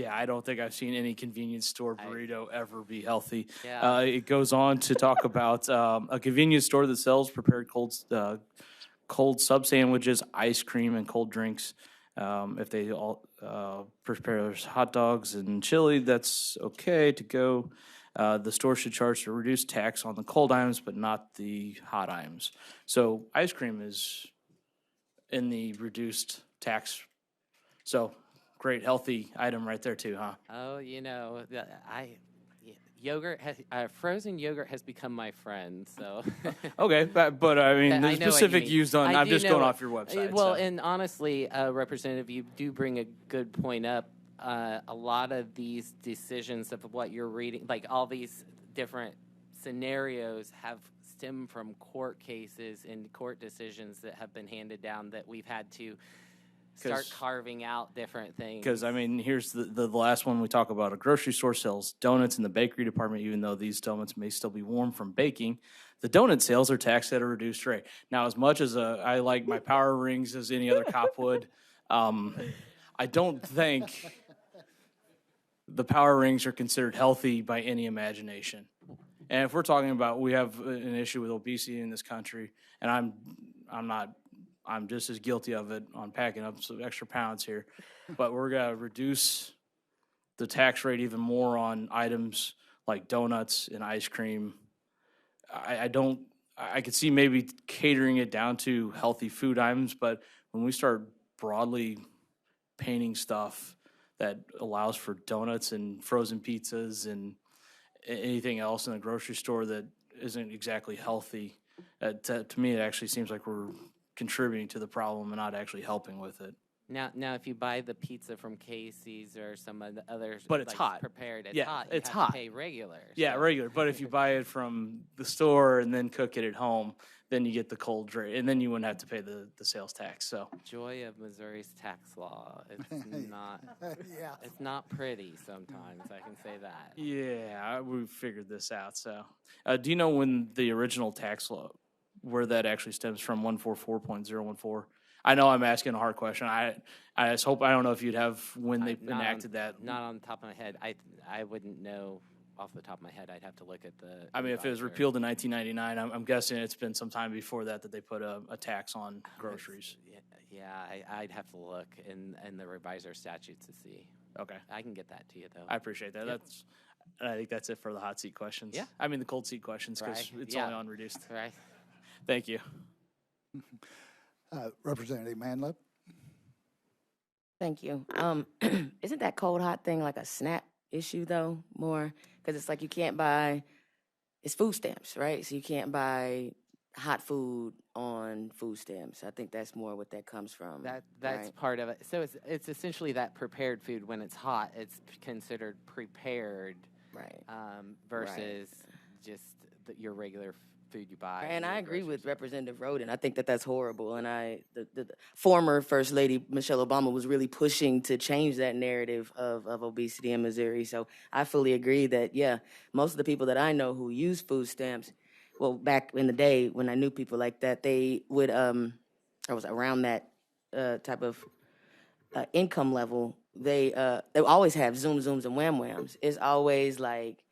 I don't think I've seen any convenience store burrito ever be healthy. Yeah. It goes on to talk about a convenience store that sells prepared cold sub sandwiches, ice cream, and cold drinks. If they all prepare hot dogs and chili, that's okay to go. The store should charge a reduced tax on the cold items, but not the hot items. So ice cream is in the reduced tax. So great, healthy item right there too, huh? Oh, yogurt frozen yogurt has become my friend. So okay, but I mean, the specific used on. I'm just going off your website. Well, so. And honestly, Representative, you do bring a good point up. A lot of these decisions of what you're reading, like all these different scenarios, have stemmed from court cases and court decisions that have been handed down that we've had to start carving out different things. Because, I mean, here's the last one we talk about. A grocery store sells donuts in the bakery department, even though these donuts may still be warm from baking. The donut sales are taxed at a reduced rate. Now, as much as I like my Power Rings as any other cop would, I don't think the Power Rings are considered healthy by any imagination. And if we're talking about, we have an issue with obesity in this country, and I'm just as guilty of it on packing up some extra pounds here, but we're gonna reduce the tax rate even more on items like donuts and ice cream. I could see maybe catering it down to healthy food items, but when we start broadly painting stuff that allows for donuts and frozen pizzas and anything else in a grocery store that isn't exactly healthy, to me it actually seems like we're contributing to the problem and not actually helping with it. Now, if you buy the pizza from Casey's or some of the others, but it's hot. Prepared, it's yeah, hot. It's you hot. To pay regular. Yeah, so. regular. But if you buy it from the store and then cook it at home, then you get the cold drink, and then you wouldn't have to pay the sales tax. So joy of Missouri's tax law. It's not. Yeah. It's not pretty sometimes. I can say that. Yeah, we figured this out. So, do you know when the original tax law, where that actually stems from, 144.014? I know I'm asking a hard question. I just hope, I don't know if you'd have when they enacted that. Not on the top of my head. I wouldn't know off the top of my head. I'd have to look at the. I mean, if it was repealed in 1999, I'm guessing it's been some time before that they put a tax on groceries. Yeah, I'd have to look in the revisor statutes to see. Okay. I can get that to you, though. I appreciate that. Yep. I think that's it for the hot seat questions. Yeah. I mean, the cold seat questions, because it's only on reduced. Right. Thank you. Representative Manlip. Thank you. Isn't that cold hot thing like a SNAP issue though, more? Because it's like you can't buy, it's food stamps, right? So you can't buy hot food on food stamps. I think that's more what that comes from. That's right? part of it. So it's essentially that prepared food when it's hot, it's considered prepared, right? Versus just your regular food you buy. And I agree with Representative Roden. I think that's horrible. And the former First Lady Michelle Obama was really pushing to change that narrative of obesity in Missouri. So I fully agree that, yeah, most of the people that I know who use food stamps, well, back in the day when I knew people like that, they would, I was around that type of income level, they always have Zoom Zooms and Wham Whams. It's always like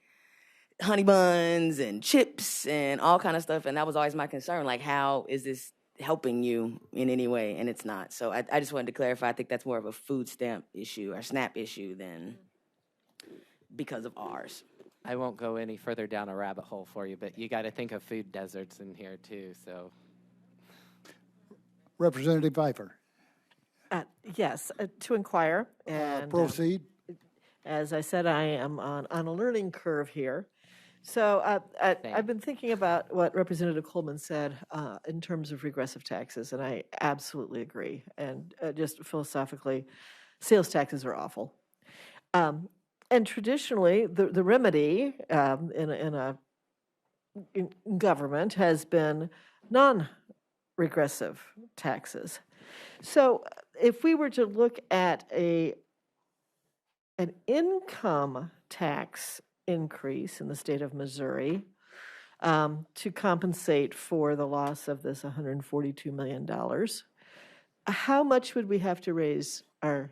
honey buns and chips and all kind of stuff. And that was always my concern. Like, how is this helping you in any way? And it's not. So I just wanted to clarify. I think that's more of a food stamp issue or SNAP issue than because of ours. I won't go any further down a rabbit hole for you, but you got to think of food deserts in here too. So, Representative Pfeiffer. Yes, to inquire. And Proceed. as I said, I am on a learning curve here. So Thanks. I've been thinking about what Representative Coleman said in terms of regressive taxes, and I absolutely agree. And just philosophically, sales taxes are awful. And traditionally, the remedy in government has been non-regressive taxes. So if we were to look at an income tax increase in the state of Missouri to compensate for the loss of this $142 million, how much would we have to raise our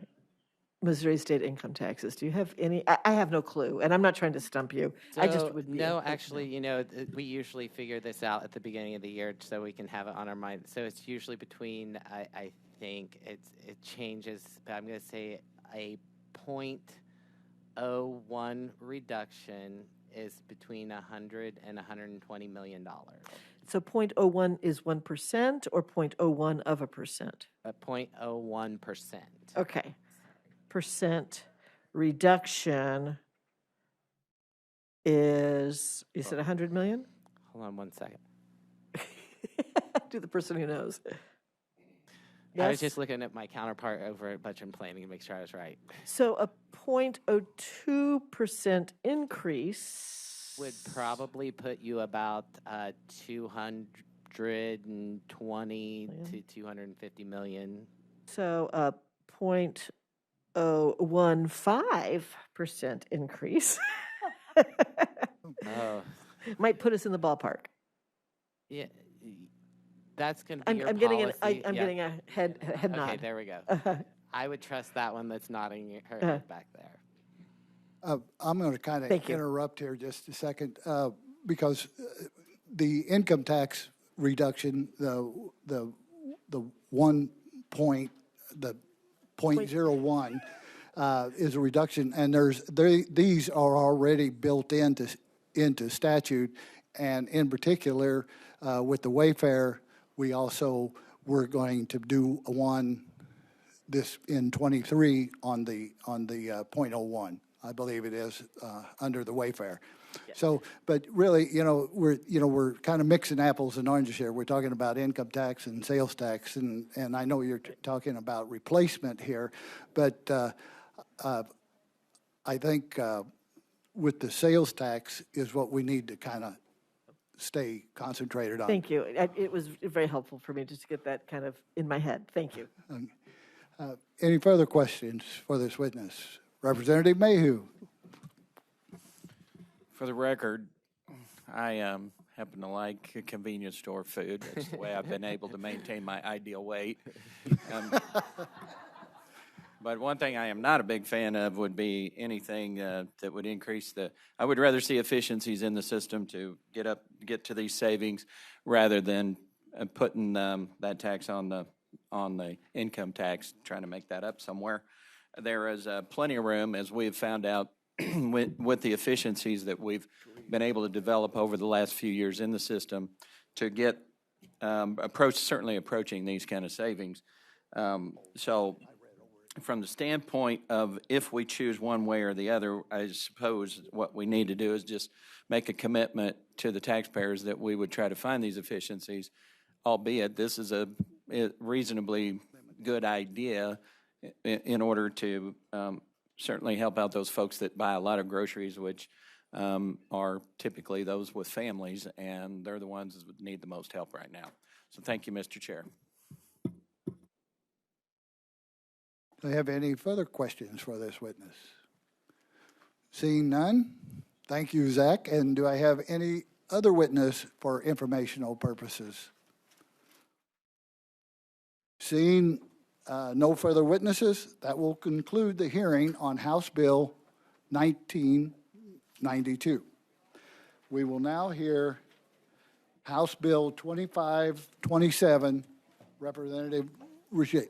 Missouri state income taxes? Do you have any? I have no clue, and I'm not trying to stump you. I just So, would be. no, actually, we usually figure this out at the beginning of the year so we can have it on our mind. So it's usually between, I think it changes, but I'm going to say a 0.01 reduction is between 100 and 120 million dollars. So 0.01 is 1% or 0.01 of a percent? 0.01%. Okay. Percent reduction is, you said 100 million? Hold on one second. To the person who knows. I was Yes? just looking at my counterpart over at Budget and Planning to make sure I was right. So a 0.02% increase Would probably put you about 220 to 250 million. So a 0.015% increase Oh, might put us in the ballpark. yeah, that's going to be your I'm getting policy. I'm Yeah. getting a head Okay, nod. there we go. I would trust that one that's nodding her Uh-huh. head back there. I'm going to kind of Thank you. interrupt here just a second because the income tax reduction, the 1 point, the 0.01 is a reduction, and these are already built into statute, and in particular with the Wayfair, we also were going to do one this in 23 on the 0.01. I believe it is under the Wayfair. So, but really, we're kind of mixing apples and oranges here. We're talking about income tax and sales tax, and I know you're talking about replacement here, but I think with the sales tax is what we need to kind of stay concentrated on. Thank you. It was very helpful for me just to get that kind of in my head. Thank you. Any further questions for this witness? Representative Mayhew. For the record, I happen to like convenience store food. That's the way I've been able to maintain my ideal weight. But one thing I am not a big fan of would be anything that would increase I would rather see efficiencies in the system to get to these savings rather than putting that tax on the income tax, trying to make that up somewhere. There is plenty of room, as we have found out, with the efficiencies that we've been able to develop over the last few years in the system to get certainly approaching these kind of savings. So from the standpoint of if we choose one way or the other, I suppose what we need to do is just make a commitment to the taxpayers that we would try to find these efficiencies, albeit this is a reasonably good idea in order to certainly help out those folks that buy a lot of groceries, which are typically those with families, and they're the ones that need the most help right now. So thank you, Mr. Chair. Do I have any further questions for this witness? Seeing none, thank you, Zach. And do I have any other witness for informational purposes? Seeing no further witnesses, that will conclude the hearing on House Bill 1992. We will now hear House Bill 2527, Representative Richer.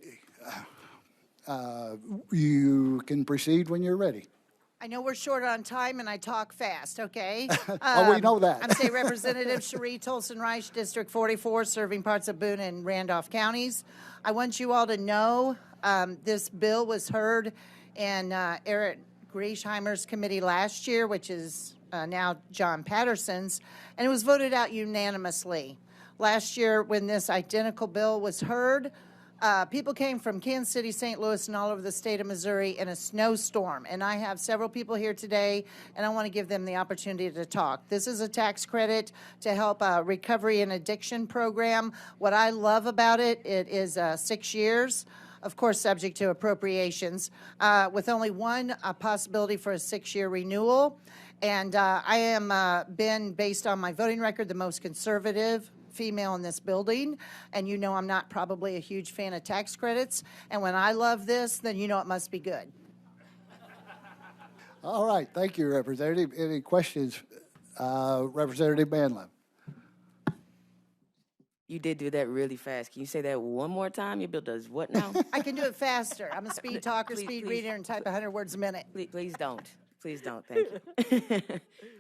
You can proceed when you're ready. I know we're short on time and I talk fast, okay? Oh, we know that. I'm State Representative Cherie Tolson-Reich, District 44, serving parts of Boone and Randolph counties. I want you all to know this bill was heard in Eric Griesheimer's committee last year, which is now John Patterson's, and it was voted out unanimously. Last year, when this identical bill was heard, people came from Kansas City, St. Louis, and all over the state of Missouri in a snowstorm. And I have several people here today, and I want to give them the opportunity to talk. This is a tax credit to help recovery and addiction program. What I love about it, it is 6 years, of course, subject to appropriations, with only one possibility for a 6-year renewal. And I am been, based on my voting record, the most conservative female in this building, and you know I'm not probably a huge fan of tax credits, and when I love this, then you know it must be good. All right, thank you, Representative. Any questions? Representative Manlin. You did do that really fast. Can you say that one more time? Your bill does what now? I can do it faster. I'm a speed talker, Please, speed please. reader, and type 100 words a minute. Please don't. Please don't. Thank you.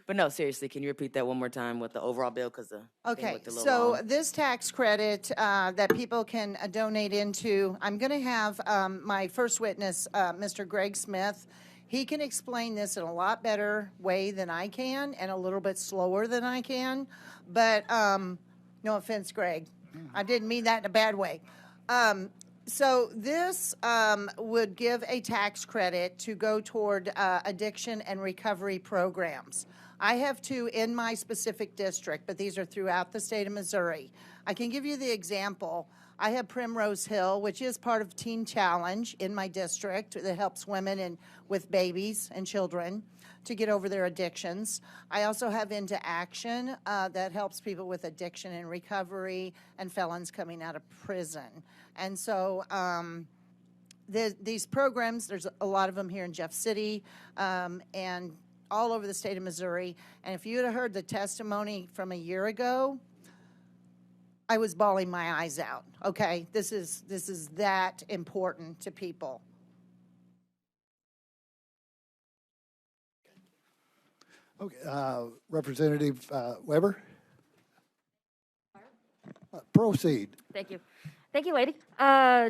But no, seriously, can you repeat that one more time with the overall bill? Because the thing Okay, looked a little so long. this tax credit that people can donate into, I'm going to have my first witness, Mr. Greg Smith. He can explain this in a lot better way than I can and a little bit slower than I can. But no offense, Greg. I didn't mean that in a bad way. So this would give a tax credit to go toward addiction and recovery programs. I have 2 in my specific district, but these are throughout the state of Missouri. I can give you the example. I have Primrose Hill, which is part of Teen Challenge in my district that helps women and with babies and children to get over their addictions. I also have Into Action that helps people with addiction and recovery and felons coming out of prison. And so these programs, there's a lot of them here in Jeff City and all over the state of Missouri. And if you had heard the testimony from a year ago, I was bawling my eyes out. Okay, this is that important to people. Okay, Representative Weber. Proceed. Thank you. Thank you, lady.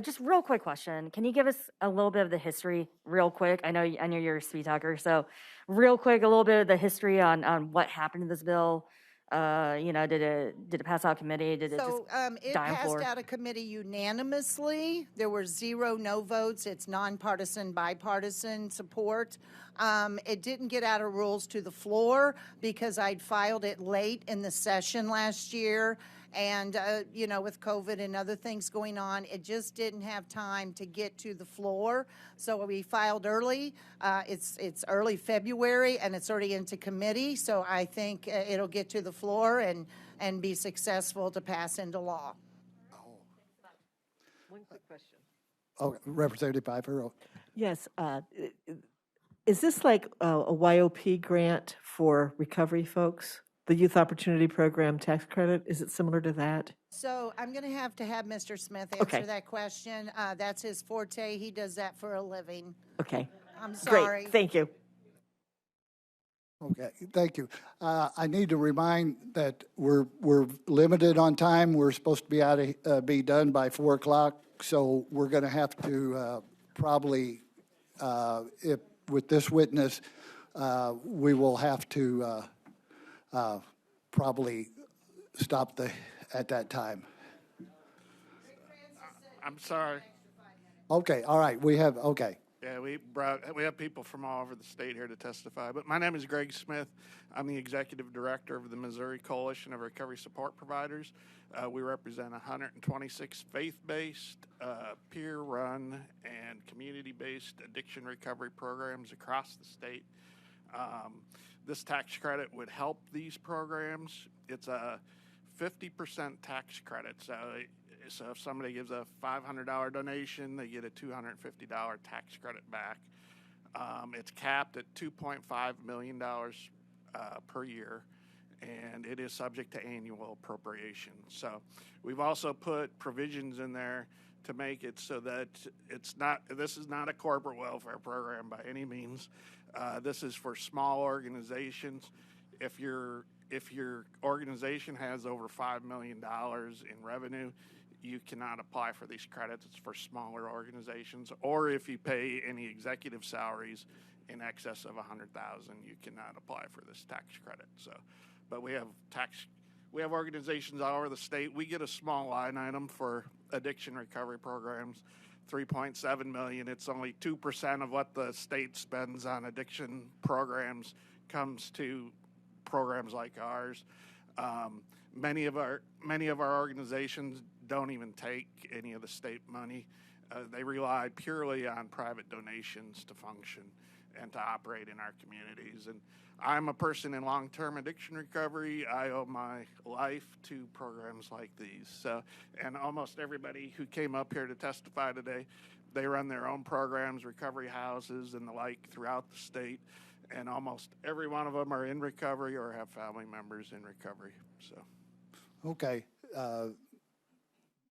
Just real quick question. Can you give us a little bit of the history real quick? I know you're a speed talker, so real quick, a little bit of the history on what happened to this bill. Did it pass out committee? Did it just It die on passed floor? out of committee unanimously. There were 0 no votes. It's nonpartisan, bipartisan support. It didn't get out of rules to the floor because I'd filed it late in the session last year. And, with COVID and other things going on, it just didn't have time to get to the floor. So we filed early. It's early February, and it's already into committee. So I think it'll get to the floor and be successful to pass into law. One quick question. Oh, Representative Pfeiffer. Yes. Is this like a YOP grant for recovery folks? The Youth Opportunity Program tax credit, is it similar to that? So I'm going to have Mr. Smith Okay. answer that question. That's his forte. He does that for a living. Okay. I'm sorry. Great, thank you. Okay, thank you. I need to remind that we're limited on time. We're supposed to be done by 4 o'clock, so we're going to have to probably, if with this witness, we will have to probably stop at that time. I'm sorry. Okay, all right, okay. Yeah, we have people from all over the state here to testify. But my name is Greg Smith. I'm the executive director of the Missouri Coalition of Recovery Support Providers. We represent 126 faith-based, peer-run, and community-based addiction recovery programs across the state. This tax credit would help these programs. It's a 50% tax credit. So if somebody gives a $500 donation, they get a $250 tax credit back. It's capped at $2.5 million per year, and it is subject to annual appropriation. So we've also put provisions in there to make it so that this is not a corporate welfare program by any means. This is for small organizations. If your organization has over $5 million in revenue, you cannot apply for these credits. It's for smaller organizations. Or if you pay any executive salaries in excess of 100,000, you cannot apply for this tax credit. So, but we have organizations all over the state. We get a small line item for addiction recovery programs, $3.7 million. It's only 2% of what the state spends on addiction programs comes to programs like ours. Many of our organizations don't even take any of the state money. They rely purely on private donations to function and to operate in our communities. And I'm a person in long-term addiction recovery. I owe my life to programs like these. So, and almost everybody who came up here to testify today, they run their own programs, recovery houses and the like throughout the state. And almost every one of them are in recovery or have family members in recovery. So, Okay.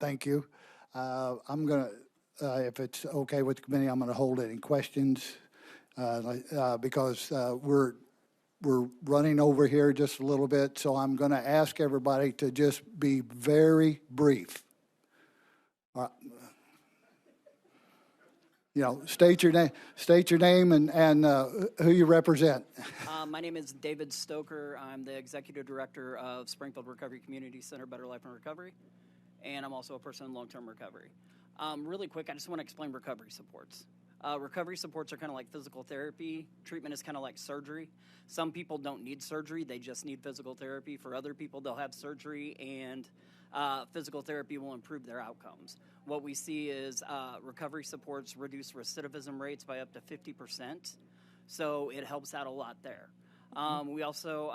Thank you. I'm going to, if it's okay with the committee, I'm going to hold any questions because we're running over here just a little bit. So I'm going to ask everybody to just be very brief. State your name and who you represent. My name is David Stoker. I'm the executive director of Springfield Recovery Community Center, Better Life and Recovery, and I'm also a person in long-term recovery. Really quick, I just want to explain recovery supports. Recovery supports are kind of like physical therapy. Treatment is kind of like surgery. Some people don't need surgery, they just need physical therapy. For other people, they'll have surgery and physical therapy will improve their outcomes. What we see is recovery supports reduce recidivism rates by up to 50%, so it helps out a lot there. We also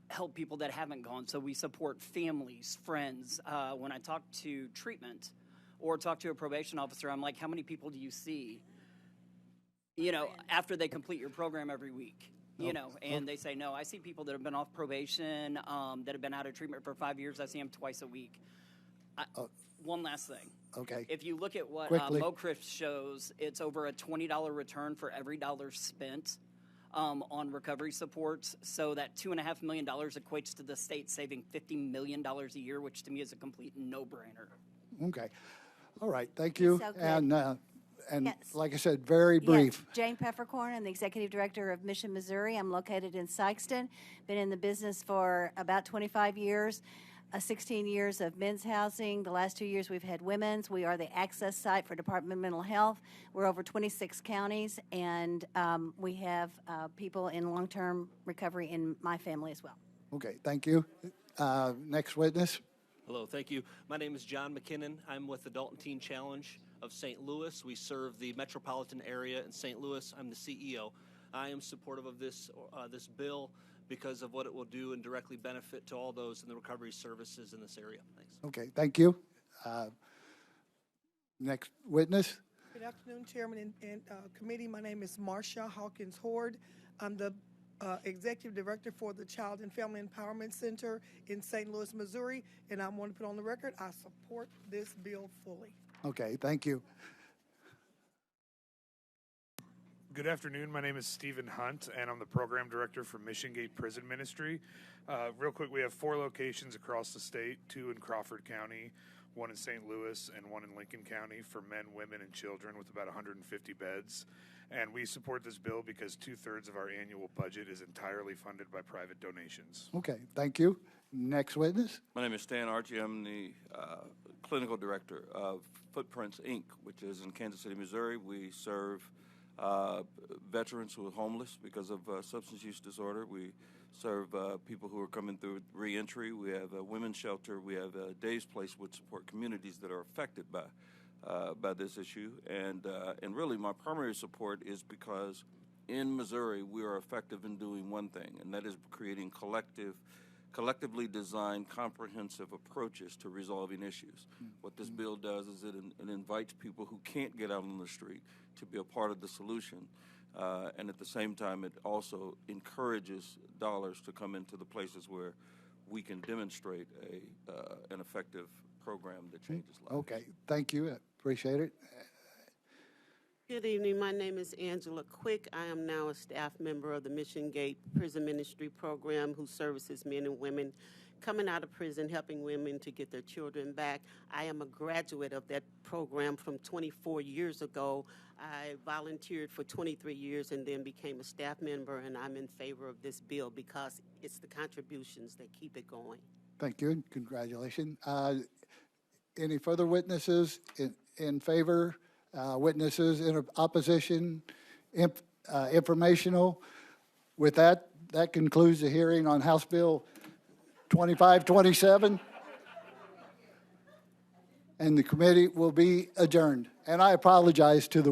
help people that haven't gone, so we support families, friends. When I talk to treatment or talk to a probation officer, I'm like, how many people do you see, after they complete your program every week? And they say, no, I see people that have been off probation, that have been out of treatment for 5 years. I see them twice a week. One last thing. Okay. If you look at what MoCRIF shows, it's over a $20 return for every dollar spent on recovery supports. So that $2.5 million equates to the state saving $50 million a year, which to me is a complete no-brainer. Okay. All right. Thank you. So good. And Yes. like I said, very brief. Yes, Jane Peppercorn. I'm the executive director of Mission, Missouri. I'm located in Sykeston. Been in the business for about 25 years. 16 years of men's housing. The last 2 years we've had women's. We are the access site for Department of Mental Health. We're over 26 counties, and we have people in long-term recovery in my family as well. Okay. Thank you. Next witness. Hello, thank you. My name is John McKinnon. I'm with the Dalton Teen Challenge of St. Louis. We serve the metropolitan area in St. Louis. I'm the CEO. I am supportive of this bill because of what it will do and directly benefit to all those in the recovery services in this area. Thanks. Okay. Thank you. Next witness. Good afternoon, Chairman and committee. My name is Marcia Hawkins Horde. I'm the Executive Director for the Child and Family Empowerment Center in St. Louis, Missouri, and I want to put on the record, I support this bill fully. Okay. Thank you. Good afternoon. My name is Stephen Hunt, and I'm the Program Director for Mission Gate Prison Ministry. Real quick, we have 4 locations across the state, 2 in Crawford County, 1 in St. Louis, and 1 in Lincoln County for men, women, and children with about 150 beds. And we support this bill because 2/3 of our annual budget is entirely funded by private donations. Okay. Thank you. Next witness. My name is Stan Archie. I'm the clinical director of Footprints, Inc., which is in Kansas City, Missouri. We serve veterans who are homeless because of substance use disorder. We serve people who are coming through reentry. We have a women's shelter. We have a Days Place, which support communities that are affected by this issue. And really, my primary support is because in Missouri we are effective in doing one thing, and that is creating collectively designed, comprehensive approaches to resolving issues. What this bill does is it invites people who can't get out on the street to be a part of the solution, and at the same time, it also encourages dollars to come into the places where we can demonstrate an effective program that changes lives. Okay. Thank you. I appreciate it. Good evening. My name is Angela Quick. I am now a staff member of the Mission Gate Prison Ministry Program who services men and women coming out of prison, helping women to get their children back. I am a graduate of that program from 24 years ago. I volunteered for 23 years and then became a staff member, and I'm in favor of this bill because it's the contributions that keep it going. Thank you, and congratulations. Any further witnesses in favor? Witnesses in opposition? Informational? With that, that concludes the hearing on House Bill 2527. And the committee will be adjourned. And I apologize to the